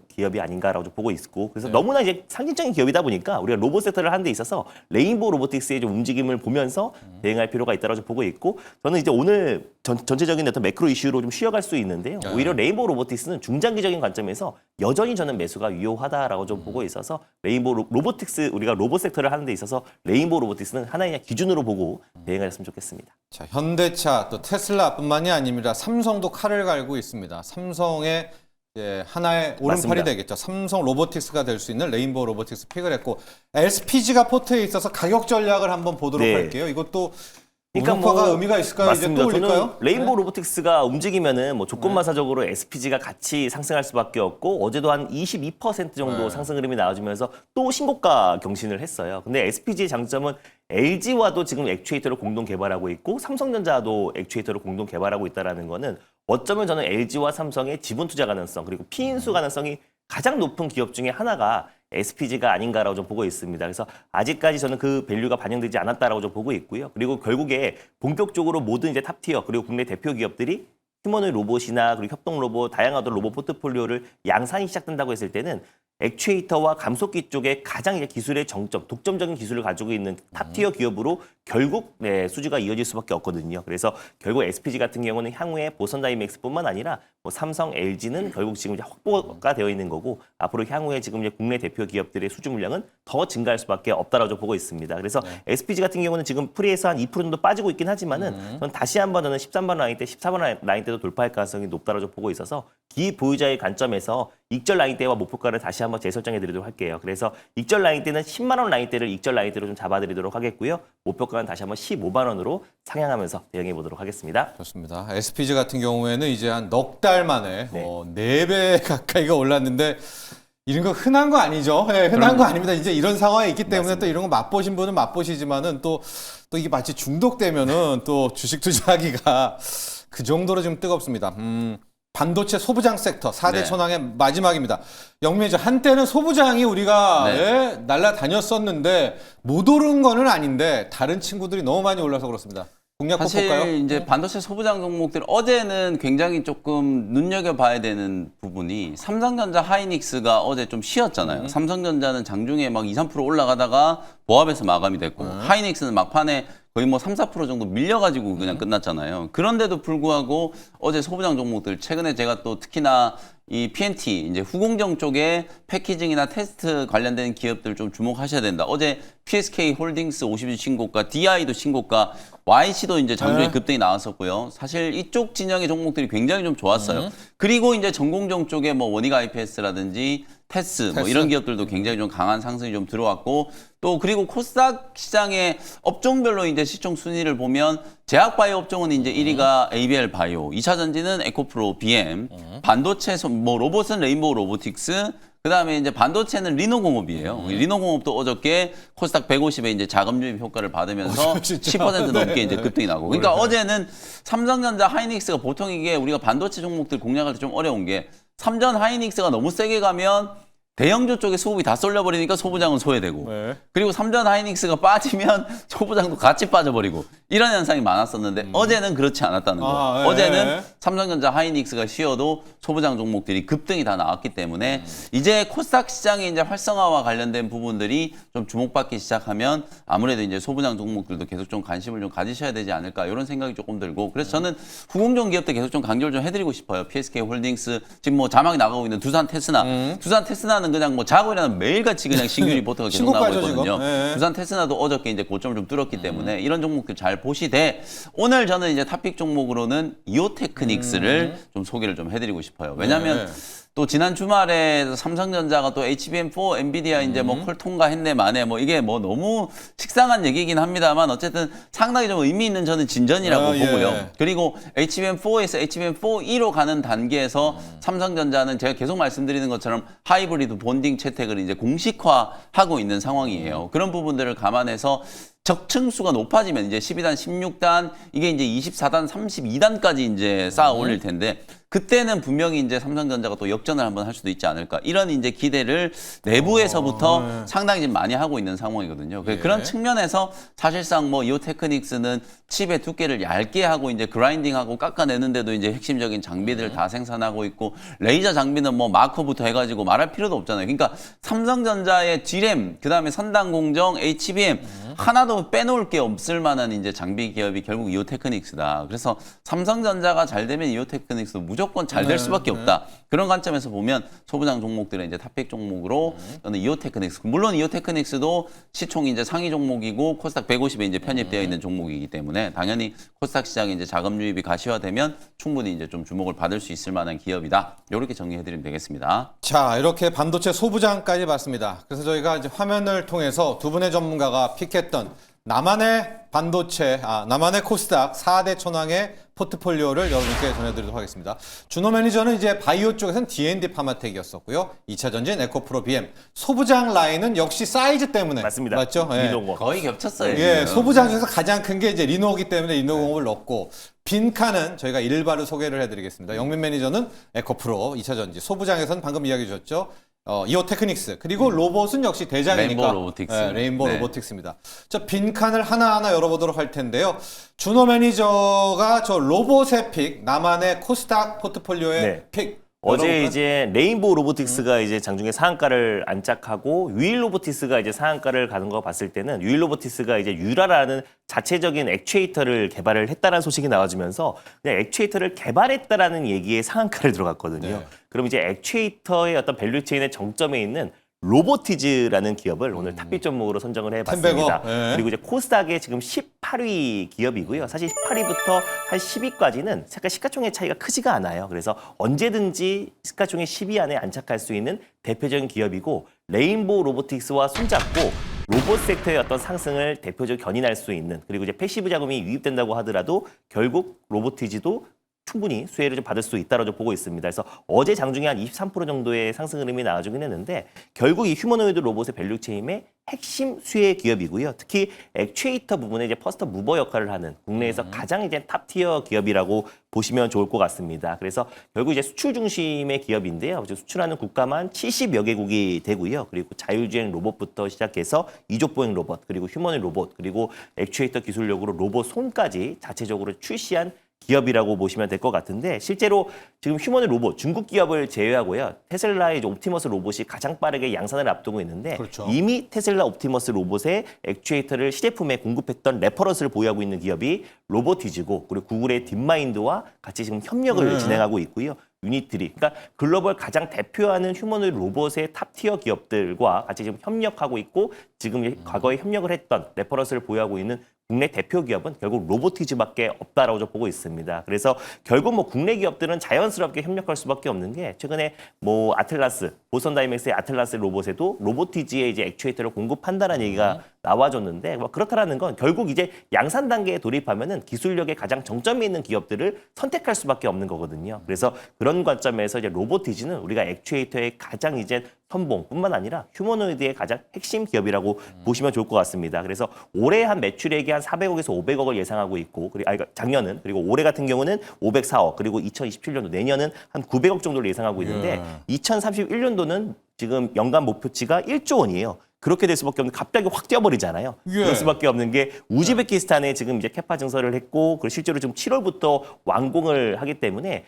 기업이 아닌가라고 좀 보고 있고 그래서 너무나 이제 상징적인 기업이다 보니까 우리가 로봇 섹터를 하는 데 있어서 레인보우 로보틱스의 좀 움직임을 보면서 대응할 필요가 있다고 좀 보고 있고 저는 이제 오늘 전체적인 어떤 매크로 이슈로 좀 쉬어갈 수 있는데요. 오히려 레인보우 로보틱스는 중장기적인 관점에서 여전히 저는 매수가 유효하다라고 좀 보고 있어서 레인보우 로보틱스 우리가 로봇 섹터를 하는 데 있어서 레인보우 로보틱스는 하나의 기준으로 보고 대응하셨으면 좋겠습니다. 자, 현대차 또 테슬라뿐만이 아닙니다. 삼성도 칼을 갈고 있습니다. 삼성의 하나의 오른팔이 맞습니다. 되겠죠. 삼성 로보틱스가 될 수 있는 레인보우 로보틱스 픽을 했고 SPG가 포트에 있어서 가격 전략을 한번 보도록 네. 할게요. 이것도 그러니까 우파가 의미가 있을까요? 맞습니다. 이제 또 올릴까요? 저는 레인보우 로보틱스가 움직이면은 뭐 조건마사적으로 SPG가 같이 상승할 수밖에 없고 어제도 한 22% 정도 상승 흐름이 나와주면서 또 신고가 경신을 했어요. 근데 SPG의 장점은 LG와도 지금 액추에이터를 공동 개발하고 있고 삼성전자도 액추에이터를 공동 개발하고 있다는 거는 어쩌면 저는 LG와 삼성의 지분 투자 가능성 그리고 피인수 가능성이 가장 높은 기업 중에 하나가 SPG가 아닌가라고 좀 보고 있습니다. 그래서 아직까지 저는 그 밸류가 반영되지 않았다라고 좀 보고 있고요. 그리고 결국에 본격적으로 모든 이제 탑티어 그리고 국내 대표 기업들이 휴머노id 로봇이나 그리고 협동 로봇, 다양한 로봇 포트폴리오를 양산이 시작된다고 했을 때는 액추에이터와 감속기 쪽에 가장 이제 기술의 정점, 독점적인 기술을 가지고 있는 탑티어 기업으로 결국 수주가 이어질 수밖에 없거든요. 그래서 결국 SPG 같은 경우는 향후에 보선 다이맥스뿐만 아니라 뭐 삼성, LG는 결국 지금 이제 확보가 되어 있는 거고 앞으로 향후에 지금 이제 국내 대표 기업들의 수주 물량은 더 증가할 수밖에 없다라고 보고 있습니다. 그래서 SPG 같은 경우는 지금 프리에서 한 2% 정도 빠지고 있긴 하지만은 저는 다시 한번 저는 13번 라인 때, 14번 라인 때도 돌파할 가능성이 높다라고 보고 있어서 기보유자의 관점에서 익절 라인 때와 목표가를 다시 한번 재설정해 드리도록 할게요. 그래서 익절 라인 때는 10만 원 라인 때를 익절 라인 때로 좀 잡아드리도록 하겠고요. 목표가는 다시 한번 15만 원으로 상향하면서 대응해 보도록 하겠습니다. 좋습니다. SPG 같은 경우에는 이제 한 넉 달 만에 네. 4배 가까이가 올랐는데 이런 거 흔한 거 아니죠? 네, 흔한 거 아닙니다. 이제 이런 상황에 있기 때문에 맞습니다. 또 이런 거 맛보신 분은 맛보시지만은 또 이게 마치 중독되면은 또 주식 투자하기가 그 정도로 좀 뜨겁습니다. 반도체 소부장 섹터 4대 네. 천왕의 마지막입니다. 영민이죠. 한때는 소부장이 우리가 네. 날라다녔었는데 못 오른 거는 아닌데 다른 친구들이 너무 많이 올라서 그렇습니다. 공략 꼭 사실 볼까요? 이제 반도체 소부장 종목들 어제는 굉장히 조금 눈여겨봐야 되는 부분이 삼성전자 하이닉스가 어제 좀 쉬었잖아요. 삼성전자는 장중에 막 2, 3% 올라가다가 보합에서 마감이 됐고 하이닉스는 막판에 거의 뭐 3, 4% 정도 밀려가지고 그냥 끝났잖아요. 그런데도 불구하고 어제 소부장 종목들 최근에 제가 또 특히나 이 PNT 이제 후공정 쪽에 패키징이나 테스트 관련된 기업들 좀 주목하셔야 된다. 어제 PSK 홀딩스 50주 신고가, DI도 신고가, YC도 이제 장중에 급등이 나왔었고요. 사실 이쪽 진영의 종목들이 굉장히 좀 좋았어요. 그리고 이제 전공정 쪽에 뭐 원익 IPS라든지 테스 뭐 이런 기업들도 굉장히 좀 강한 상승이 좀 들어왔고 또 그리고 코스닥 시장의 업종별로 이제 시총 순위를 보면 제약바이오 업종은 이제 1위가 ABL 바이오, 2차 전지는 에코프로 BM, 반도체 뭐 로봇은 레인보우 로보틱스, 그다음에 이제 반도체는 리노공업이에요. 리노공업도 어저께 코스닥 150에 이제 자금 유입 효과를 받으면서 진짜? 10% 넘게 네. 이제 급등이 나고. 그러니까 어제는 삼성전자 하이닉스가 보통 이게 우리가 반도체 종목들 공략할 때 좀 어려운 게 삼전 하이닉스가 너무 세게 가면 대형주 쪽에 수급이 다 쏠려버리니까 소부장은 소외되고 네. 그리고 삼전 하이닉스가 빠지면 소부장도 같이 빠져버리고 이런 현상이 많았었는데 어제는 그렇지 않았다는 거예요. 아, 네. 어제는 삼성전자 하이닉스가 쉬어도 소부장 종목들이 급등이 다 나왔기 때문에 이제 코스닥 시장의 이제 활성화와 관련된 부분들이 좀 주목받기 시작하면 아무래도 이제 소부장 종목들도 계속 좀 관심을 좀 가지셔야 되지 않을까 이런 생각이 조금 들고 그래서 저는 후공정 기업들 계속 좀 강조를 좀 해드리고 싶어요. PSK 홀딩스 지금 뭐 자막이 나가고 있는 두산 테스나 두산 테스나는 그냥 뭐 자고 일어나면 매일같이 그냥 신규 리포트가 계속 나오고 신고가죠, 있거든요. 지금. 네. 두산 테스나도 어저께 이제 고점을 좀 뚫었기 때문에 이런 종목들 잘 보시되 오늘 저는 이제 탑픽 종목으로는 이오테크닉스를 좀 소개를 좀 해드리고 싶어요. 왜냐하면 네. 또 지난 주말에 삼성전자가 또 HBM4 엔비디아 이제 뭐 콜 통과했네 마네 뭐 이게 뭐 너무 식상한 얘기긴 합니다만 어쨌든 상당히 좀 의미 있는 저는 진전이라고 보고요. 예. 그리고 HBM4에서 HBM4E로 가는 단계에서 삼성전자는 제가 계속 말씀드리는 것처럼 하이브리드 본딩 채택을 이제 공식화하고 있는 상황이에요. 그런 부분들을 감안해서 적층수가 높아지면 이제 12단, 16단, 이게 이제 24단, 32단까지 이제 쌓아 올릴 텐데 그때는 분명히 이제 삼성전자가 또 역전을 한번 할 수도 있지 않을까 이런 이제 기대를 내부에서부터 상당히 지금 많이 하고 있는 상황이거든요. 예. 그런 측면에서 사실상 뭐 이오테크닉스는 칩의 두께를 얇게 하고 이제 그라인딩하고 깎아내는데도 이제 핵심적인 장비들을 다 생산하고 있고 레이저 장비는 뭐 마커부터 해가지고 말할 필요도 없잖아요. 그러니까 삼성전자의 D램, 그다음에 선단공정, HBM 하나도 빼놓을 게 없을 만한 이제 장비 기업이 결국 이오테크닉스다. 그래서 삼성전자가 잘 되면 이오테크닉스도 무조건 잘 될 수밖에 없다. 그런 관점에서 보면 소부장 종목들은 이제 탑픽 종목으로 저는 이오테크닉스. 물론 이오테크닉스도 시총이 이제 상위 종목이고 코스닥 150에 이제 편입되어 있는 종목이기 때문에 당연히 코스닥 시장에 이제 자금 유입이 가시화되면 충분히 이제 좀 주목을 받을 수 있을 만한 기업이다. 이렇게 정리해드리면 되겠습니다. 자, 이렇게 반도체 소부장까지 봤습니다. 그래서 저희가 이제 화면을 통해서 두 분의 전문가가 픽했던 나만의 반도체, 나만의 코스닥 4대 천왕의 포트폴리오를 여러분께 전해드리도록 하겠습니다. 준호 매니저는 이제 바이오 쪽에서는 D&D 파마텍이었었고요. 2차 전지는 에코프로 BM. 소부장 라인은 역시 사이즈 때문에. 맞습니다. 맞죠? 예. 리노고. 거의 겹쳤어요. 예, 지금. 소부장 중에서 가장 큰 게 이제 리노기 때문에 리노공업을 넣었고, 빈칸은 저희가 일바를 소개를 해드리겠습니다. 영민 매니저는 에코프로 2차 전지. 소부장에서는 방금 이야기 주셨죠. 이오테크닉스. 그리고 로봇은 역시 대장이니까. 레인보우 로보틱스. 예, 레인보우 네. 로보틱스입니다. 저 빈칸을 하나하나 열어보도록 할 텐데요. 준호 매니저가 저 로봇의 픽, 나만의 코스닥 포트폴리오의 네. 픽. 어제 열어볼까요? 이제 레인보우 로보틱스가 이제 장중에 상한가를 안착하고 유일 로보틱스가 이제 상한가를 가는 거 봤을 때는 유일 로보틱스가 이제 유라라는 자체적인 액추에이터를 개발을 했다라는 소식이 나와주면서 그냥 액추에이터를 개발했다라는 얘기에 상한가를 들어갔거든요. 네. 그럼 이제 액추에이터의 어떤 밸류체인의 정점에 있는 로보티즈라는 기업을 오늘 탑픽 종목으로 선정을 해봤습니다. 템베거, 예. 그리고 이제 코스닥의 지금 18위 기업이고요. 사실 18위부터 한 10위까지는 약간 시가총액 차이가 크지가 않아요. 그래서 언제든지 시가총액 10위 안에 안착할 수 있는 대표적인 기업이고 레인보우 로보틱스와 손잡고 로봇 섹터의 어떤 상승을 대표적으로 견인할 수 있는 그리고 이제 패시브 자금이 유입된다고 하더라도 결국 로보티즈도 충분히 수혜를 좀 받을 수 있다고 보고 있습니다. 그래서 어제 장중에 한 23% 정도의 상승 흐름이 나와주긴 했는데 결국 이 휴머노이드 로봇의 밸류체인의 핵심 수혜 기업이고요. 특히 액추에이터 부분에 이제 퍼스트 무버 역할을 하는 국내에서 가장 이제 탑티어 기업이라고 보시면 좋을 것 같습니다. 그래서 결국 이제 수출 중심의 기업인데요. 수출하는 국가만 70여 개국이 되고요. 그리고 자율주행 로봇부터 시작해서 이족보행 로봇, 그리고 휴머노이드 로봇, 그리고 액추에이터 기술력으로 로봇 손까지 자체적으로 출시한 기업이라고 보시면 될 것 같은데 실제로 지금 휴머노이드 로봇 중국 기업을 제외하고요. 테슬라의 이제 옵티머스 로봇이 가장 빠르게 양산을 앞두고 있는데 그렇죠. 이미 테슬라 옵티머스 로봇의 액추에이터를 시제품에 공급했던 레퍼런스를 보유하고 있는 기업이 로보티즈고 그리고 구글의 딥마인드와 같이 지금 협력을 진행하고 있고요. 유니트리, 그러니까 글로벌 가장 대표하는 휴머노이드 로봇의 탑티어 기업들과 같이 지금 협력하고 있고 지금 과거에 협력을 했던 레퍼런스를 보유하고 있는 국내 대표 기업은 결국 로보티즈밖에 없다라고 저 보고 있습니다. 그래서 결국 뭐 국내 기업들은 자연스럽게 협력할 수밖에 없는 게 최근에 뭐 아틀라스, 보선 다이맥스의 아틀라스 로봇에도 로보티즈의 이제 액추에이터를 공급한다는 얘기가 나와줬는데 뭐 그렇다라는 건 결국 이제 양산 단계에 돌입하면은 기술력의 가장 정점에 있는 기업들을 선택할 수밖에 없는 거거든요. 그래서 그런 관점에서 이제 로보티즈는 우리가 액추에이터의 가장 이제 선봉뿐만 아니라 휴머노이드의 가장 핵심 기업이라고 보시면 좋을 것 같습니다. 그래서 올해 한 매출액이 한 400억에서 500억을 예상하고 있고, 그리고 작년은 그리고 올해 같은 경우는 504억, 그리고 2027년도 내년은 한 900억 정도를 예상하고 있는데 2031년도는 지금 연간 목표치가 1조 원이에요. 그렇게 될 수밖에 없는 갑자기 확 뛰어버리잖아요. 예. 그럴 수밖에 없는 게 우즈베키스탄에 지금 이제 캐파 증설을 했고 그리고 실제로 지금 7월부터 완공을 하기 때문에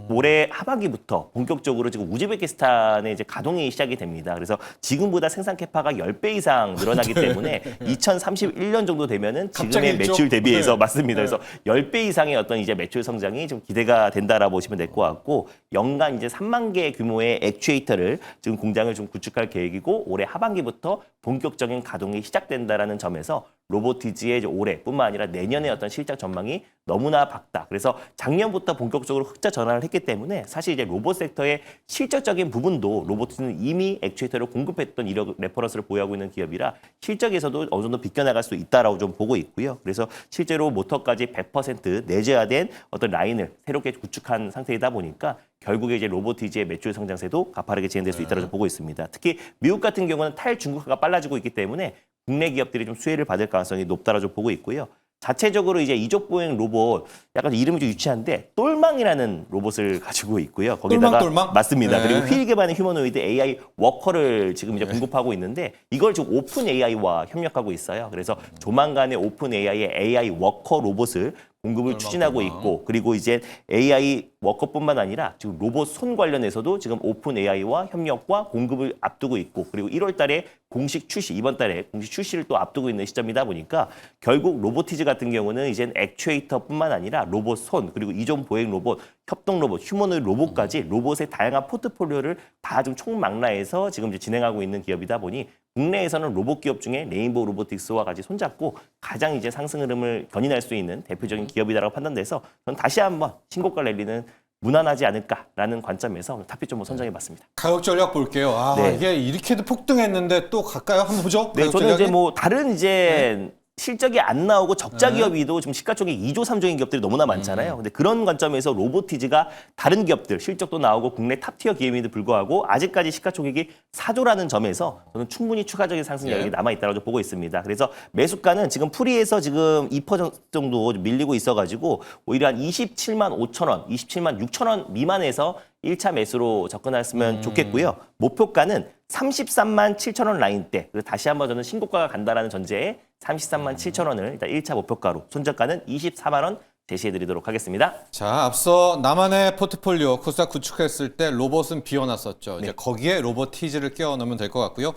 올해 하반기부터 본격적으로 지금 우즈베키스탄에 이제 가동이 시작이 됩니다. 그래서 지금보다 생산 캐파가 10배 이상 늘어나기 때문에 2031년 정도 되면은 지금의 갑자기 매출 대비해서 네. 맞습니다. 그래서 10배 이상의 어떤 이제 매출 성장이 좀 기대가 된다라고 보시면 될 것 같고 연간 이제 3만 개 규모의 액추에이터를 지금 공장을 좀 구축할 계획이고 올해 하반기부터 본격적인 가동이 시작된다라는 점에서 로보티즈의 이제 올해뿐만 아니라 내년의 어떤 실적 전망이 너무나 밝다. 그래서 작년부터 본격적으로 흑자 전환을 했기 때문에 사실 이제 로봇 섹터의 실적적인 부분도 로보티즈는 이미 액추에이터를 공급했던 이력 레퍼런스를 보유하고 있는 기업이라 실적에서도 어느 정도 비껴나갈 수 있다라고 좀 보고 있고요. 그래서 실제로 모터까지 100% 내재화된 어떤 라인을 새롭게 구축한 상태이다 보니까 결국에 이제 로보티즈의 매출 성장세도 가파르게 진행될 수 있다고 보고 있습니다. 특히 미국 같은 경우는 탈중국화가 빨라지고 있기 때문에 국내 기업들이 좀 수혜를 받을 가능성이 높다라고 보고 있고요. 자체적으로 이제 이족 보행 로봇 약간 이름이 좀 유치한데 똘망이라는 로봇을 가지고 있고요. 거기다가 똘망? 맞습니다. 네. 그리고 휠 기반의 휴머노이드 AI 워커를 지금 이제 공급하고 있는데 이걸 지금 오픈 AI와 협력하고 있어요. 그래서 조만간에 오픈 AI의 AI 워커 로봇을 공급을 추진하고 있고 그리고 이제 AI 워커뿐만 아니라 지금 로봇 손 관련해서도 지금 오픈 AI와 협력과 공급을 앞두고 있고 그리고 1월 달에 공식 출시, 이번 달에 공식 출시를 또 앞두고 있는 시점이다 보니까 결국 로보티즈 같은 경우는 이젠 액추에이터뿐만 아니라 로봇 손 그리고 이종 보행 로봇, 협동 로봇, 휴머노이드 로봇까지 로봇의 다양한 포트폴리오를 다 좀 총망라해서 지금 이제 진행하고 있는 기업이다 보니 국내에서는 로봇 기업 중에 레인보우 로보틱스와 같이 손잡고 가장 이제 상승 흐름을 견인할 수 있는 대표적인 기업이다라고 판단돼서 저는 다시 한번 신고가 랠리는 무난하지 않을까라는 관점에서 오늘 탑픽 좀 선정해봤습니다. 가격 전략 볼게요. 아, 네. 이게 이렇게도 폭등했는데 또 갈까요? 한번 보죠. 네, 가격 저는 이제 전략이? 뭐 다른 이제 실적이 안 나오고 적자 기업이도 지금 시가총액 2조 3조인 기업들이 너무나 많잖아요. 근데 그런 관점에서 로보티즈가 다른 기업들 실적도 나오고 국내 탑티어 기업임에도 불구하고 아직까지 시가총액이 4조라는 점에서 저는 충분히 추가적인 상승 여력이 남아있다고 보고 있습니다. 그래서 매수가는 지금 프리에서 지금 2% 정도 밀리고 있어가지고 오히려 한 27만 5천 원, 27만 6천 원 미만에서 1차 매수로 접근했으면 좋겠고요. 목표가는 33만 7천 원 라인대. 그래서 다시 한번 저는 신고가가 간다라는 전제에 33만 7천 원을 일단 1차 목표가로 손절가는 24만 원 제시해드리도록 하겠습니다. 자, 앞서 나만의 포트폴리오 코스닥 구축했을 때 로봇은 비워놨었죠. 이제 거기에 로보티즈를 끼워 넣으면 될 것 같고요.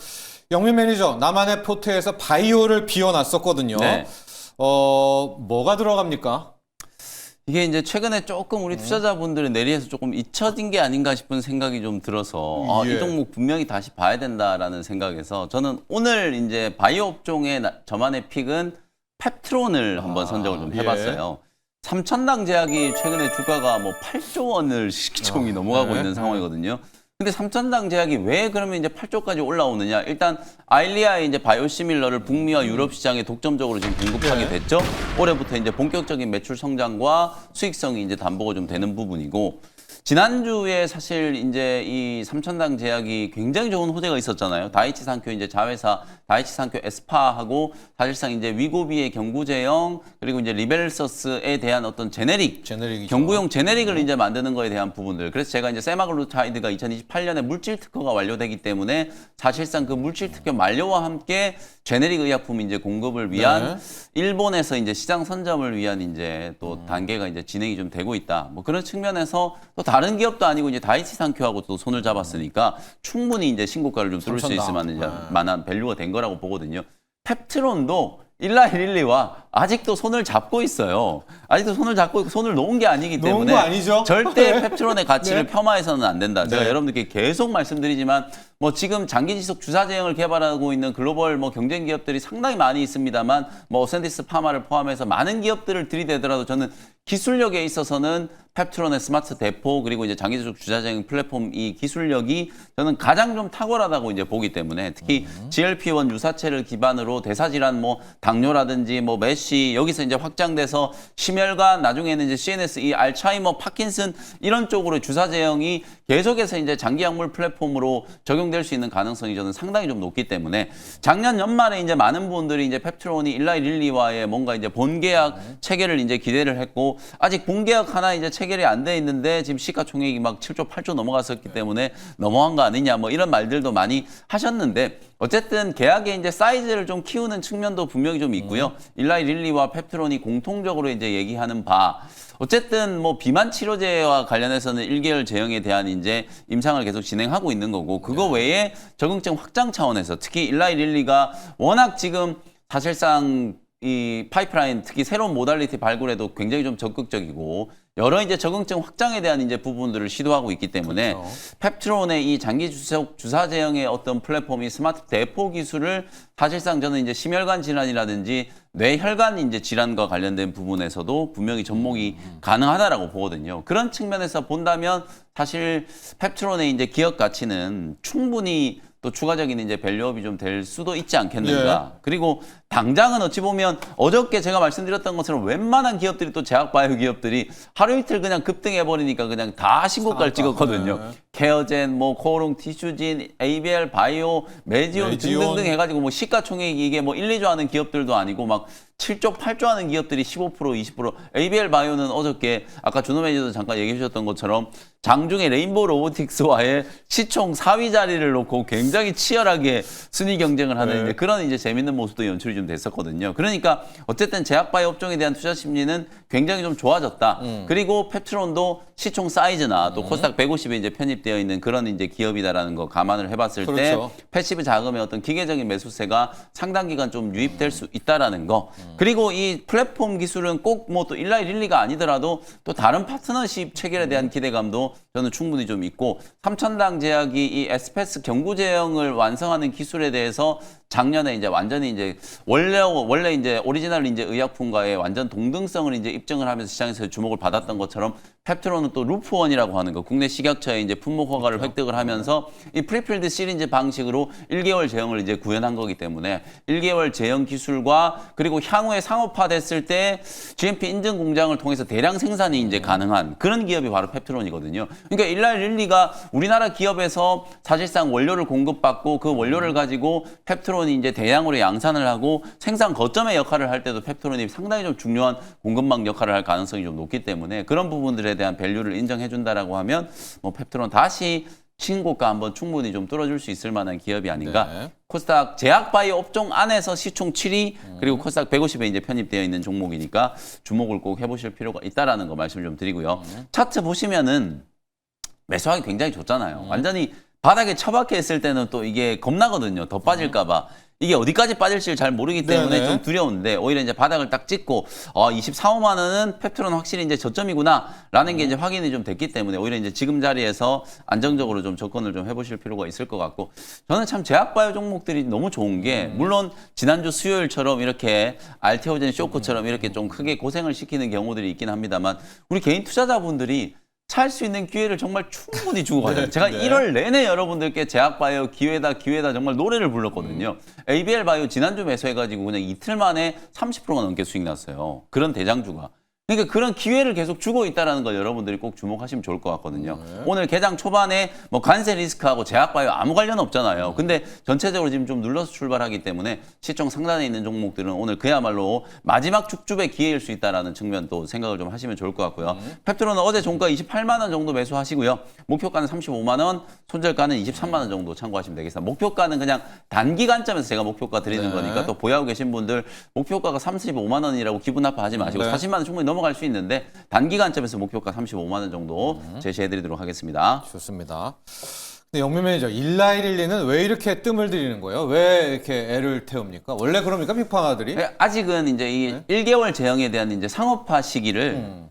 영민 매니저, 나만의 포트에서 바이오를 비워놨었거든요. 네. 뭐가 들어갑니까? 이게 이제 최근에 조금 우리 투자자분들의 내리에서 조금 잊혀진 게 아닌가 싶은 생각이 좀 들어서 예. 이 종목 분명히 다시 봐야 된다라는 생각에서 저는 오늘 이제 바이오 업종의 저만의 픽은 펩트론을 한번 선정을 좀 해봤어요. 삼천당 제약이 최근에 주가가 뭐 8조 원을 시총이 넘어가고 네. 있는 상황이거든요. 근데 삼천당 제약이 왜 그러면 이제 8조까지 올라오느냐? 일단 아일리아의 이제 바이오시밀러를 북미와 유럽 시장에 독점적으로 지금 공급하게 됐죠. 올해부터 이제 본격적인 매출 성장과 수익성이 이제 담보가 좀 되는 부분이고 지난주에 사실 이제 이 삼천당 제약이 굉장히 좋은 호재가 있었잖아요. 다이치 산큐 이제 자회사 다이치 산큐 에스파하고 사실상 이제 위고비의 경구제형 그리고 이제 리벨서스에 대한 어떤 제네릭이죠. 경구용 제네릭을 이제 만드는 거에 대한 부분들. 그래서 제가 이제 세마글루타이드가 2028년에 물질 특허가 완료되기 때문에 사실상 그 물질 특허 만료와 함께 제네릭 의약품 이제 공급을 위한 일본에서 이제 시장 선점을 위한 이제 또 단계가 이제 진행이 좀 되고 있다. 뭐 그런 측면에서 또 다른 기업도 아니고 이제 다이치 산큐하고 또 손을 잡았으니까 충분히 이제 신고가를 좀 뚫을 수 있을 만한 밸류가 된 거라고 보거든요. 펩트론도 일라일릴리와 아직도 손을 잡고 있어요. 아직도 손을 잡고 있고 손을 놓은 게 아니기 놓은 때문에 거 아니죠? 절대 펩트론의 가치를 네. 폄하해서는 안 된다. 제가 네. 여러분들께 계속 말씀드리지만 뭐 지금 장기 지속 주사 제형을 개발하고 있는 글로벌 뭐 경쟁 기업들이 상당히 많이 있습니다만 뭐 오센디스 파마를 포함해서 많은 기업들을 들이대더라도 저는 기술력에 있어서는 펩트론의 스마트 대포 그리고 이제 장기 지속 주사 제형 플랫폼 이 기술력이 저는 가장 좀 탁월하다고 이제 보기 때문에 특히 GLP-1 유사체를 기반으로 대사질환 뭐 당뇨라든지 뭐 메시 여기서 이제 확장돼서 심혈관 나중에는 이제 CNS 이 알츠하이머 파킨슨 이런 쪽으로 주사 제형이 계속해서 이제 장기 약물 플랫폼으로 적용될 수 있는 가능성이 저는 상당히 좀 높기 때문에 작년 연말에 이제 많은 분들이 이제 펩트론이 일라이 릴리와의 뭔가 이제 본계약 체계를 이제 기대를 했고 아직 본계약 하나 이제 체결이 안 돼 있는데 지금 시가총액이 막 7조 8조 넘어갔었기 때문에 너무한 거 아니냐 뭐 이런 말들도 많이 하셨는데 어쨌든 계약의 이제 사이즈를 좀 키우는 측면도 분명히 좀 있고요. 일라이 릴리와 펩트론이 공통적으로 이제 얘기하는 바 어쨌든 뭐 비만 치료제와 관련해서는 1개월 제형에 대한 이제 임상을 계속 진행하고 있는 거고 그거 외에 적응증 확장 차원에서 특히 일라이 릴리가 워낙 지금 사실상 이 파이프라인 특히 새로운 모달리티 발굴에도 굉장히 좀 적극적이고 여러 이제 적응증 확장에 대한 이제 부분들을 시도하고 있기 때문에 그렇죠. 펩트론의 이 장기 주사 제형의 어떤 플랫폼이 스마트 대포 기술을 사실상 저는 이제 심혈관 질환이라든지 뇌혈관 이제 질환과 관련된 부분에서도 분명히 접목이 가능하다라고 보거든요. 그런 측면에서 본다면 사실 펩트론의 이제 기업 가치는 충분히 또 추가적인 이제 밸류업이 좀 될 수도 있지 않겠는가. 그리고 당장은 어찌 보면 어저께 제가 말씀드렸던 것처럼 웬만한 기업들이 또 제약바이오 기업들이 하루 이틀 그냥 급등해버리니까 그냥 다 신고가를 찍었거든요. 네. 케어젠, 뭐 코오롱, 티슈진, ABL 바이오, 메지온 등등등 해가지고 뭐 시가총액이 이게 뭐 1, 2조 하는 기업들도 아니고 막 7조, 8조 하는 기업들이 15%, 20%. ABL 바이오는 어저께 아까 준호 매니저도 잠깐 얘기해 주셨던 것처럼 장중에 레인보우 로보틱스와의 시총 4위 자리를 놓고 굉장히 치열하게 순위 경쟁을 하는 네. 이제 그런 이제 재밌는 모습도 연출이 좀 됐었거든요. 그러니까 어쨌든 제약바이오 업종에 대한 투자 심리는 굉장히 좀 좋아졌다. 그리고 펩트론도 시총 사이즈나 또 코스닥 150에 이제 편입되어 있는 그런 이제 기업이다라는 거 감안을 해봤을 그렇죠. 때 패시브 자금의 어떤 기계적인 매수세가 상당 기간 좀 유입될 수 있다라는 거. 그리고 이 플랫폼 기술은 꼭 뭐 또 일라이 릴리가 아니더라도 또 다른 파트너십 체결에 대한 기대감도 저는 충분히 좀 있고 삼천당 제약이 이 에스페스 경구 제형을 완성하는 기술에 대해서 작년에 이제 완전히 이제 원래 이제 오리지널 이제 의약품과의 완전 동등성을 이제 입증을 하면서 시장에서 주목을 받았던 것처럼 펩트론은 또 루프원이라고 하는 거 국내 식약처에 이제 품목 허가를 획득을 하면서 이 프리필드 시리즈 방식으로 1개월 제형을 이제 구현한 거기 때문에 1개월 제형 기술과 그리고 향후에 상업화됐을 때 GMP 인증 공장을 통해서 대량 생산이 이제 가능한 그런 기업이 바로 펩트론이거든요. 그러니까 일라이 릴리가 우리나라 기업에서 사실상 원료를 공급받고 그 원료를 가지고 펩트론이 이제 대량으로 양산을 하고 생산 거점의 역할을 할 때도 펩트론이 상당히 좀 중요한 공급망 역할을 할 가능성이 좀 높기 때문에 그런 부분들에 대한 밸류를 인정해 준다라고 하면 뭐 펩트론 다시 신고가 한번 충분히 좀 뚫어줄 수 있을 만한 기업이 아닌가. 네. 코스닥 제약바이오 업종 안에서 시총 7위 그리고 코스닥 150에 이제 편입되어 있는 종목이니까 주목을 꼭 해보실 필요가 있다라는 거 말씀을 좀 드리고요. 차트 보시면은 매수하기 굉장히 좋잖아요. 완전히 바닥에 처박혀 있을 때는 또 이게 겁나거든요. 더 빠질까봐. 이게 어디까지 빠질지 잘 모르기 때문에 네네. 좀 두려운데 오히려 이제 바닥을 딱 찍고 24, 5만 원은 펩트론 확실히 이제 저점이구나라는 게 이제 확인이 좀 됐기 때문에 오히려 이제 지금 자리에서 안정적으로 좀 접근을 좀 해보실 필요가 있을 것 같고 저는 참 제약바이오 종목들이 너무 좋은 게 물론 지난주 수요일처럼 이렇게 알테오젠 쇼크처럼 이렇게 좀 크게 고생을 시키는 경우들이 있긴 합니다만 우리 개인 투자자분들이 살 수 있는 기회를 정말 충분히 주고 가요. 제가 네. 1월 내내 여러분들께 제약바이오 기회다 정말 노래를 불렀거든요. ABL 바이오 지난주 매수해가지고 그냥 이틀 만에 30%가 넘게 수익 났어요. 그런 대장주가. 그러니까 그런 기회를 계속 주고 있다는 걸 여러분들이 꼭 주목하시면 좋을 것 같거든요. 오늘 개장 초반에 뭐 관세 리스크하고 제약바이오 아무 관련 없잖아요. 근데 전체적으로 지금 좀 눌러서 출발하기 때문에 시총 상단에 있는 종목들은 오늘 그야말로 마지막 축줍의 기회일 수 있다는 측면도 생각을 좀 하시면 좋을 것 같고요. 펩트론은 어제 종가 28만 원 정도 매수하시고요. 목표가는 35만 원, 손절가는 23만 원 정도 참고하시면 되겠습니다. 목표가는 그냥 단기 관점에서 제가 목표가 드리는 거니까 또 보유하고 계신 분들 목표가가 35만 원이라고 기분 나빠하지 마시고 40만 원 충분히 넘어갈 수 있는데 단기 관점에서 목표가 35만 원 정도 제시해드리도록 하겠습니다. 좋습니다. 근데 영민 매니저, 일라이릴리는 왜 이렇게 뜸을 들이는 거예요? 왜 이렇게 애를 태웁니까? 원래 그럽니까? 빅파마들이? 아직은 이제 이 1개월 제형에 대한 이제 상업화 시기를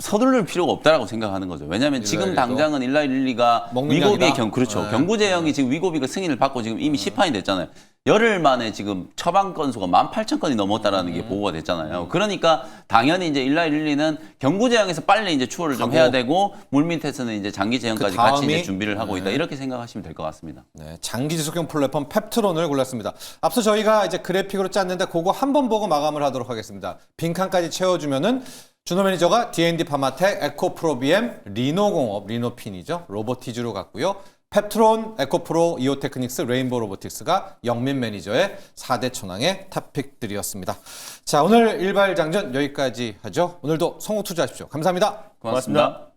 서두를 필요가 없다라고 생각하는 거죠. 왜냐하면 지금 일라이릴리도? 당장은 일라이릴리가 먹는 위고비의 양이다? 그렇죠. 네. 경구 제형이 지금 위고비가 승인을 받고 지금 이미 시판이 됐잖아요. 열흘 만에 지금 처방 건수가 18,000건이 넘었다라는 게 보고가 됐잖아요. 그러니까 당연히 이제 일라이릴리는 경구 제형에서 빨리 이제 추월을 좀 해야 되고 물밑에서는 이제 장기 제형까지 그 같이 다음이? 이제 준비를 하고 있다. 이렇게 생각하시면 될 것 같습니다. 네, 장기 지속형 플랫폼 펩트론을 골랐습니다. 앞서 저희가 이제 그래픽으로 짰는데 그거 한 번 보고 마감을 하도록 하겠습니다. 빈칸까지 채워주면은 준호 매니저가 D&D 파마텍, 에코프로비엠, 리노공업, 리노핀이죠. 로보티즈로 갔고요. 펩트론, 에코프로, 이오테크닉스, 레인보우 로보틱스가 영민 매니저의 4대 천왕의 탑픽들이었습니다. 자, 오늘 일발장전 여기까지 하죠. 오늘도 성우 투자하십시오. 감사합니다. 고맙습니다.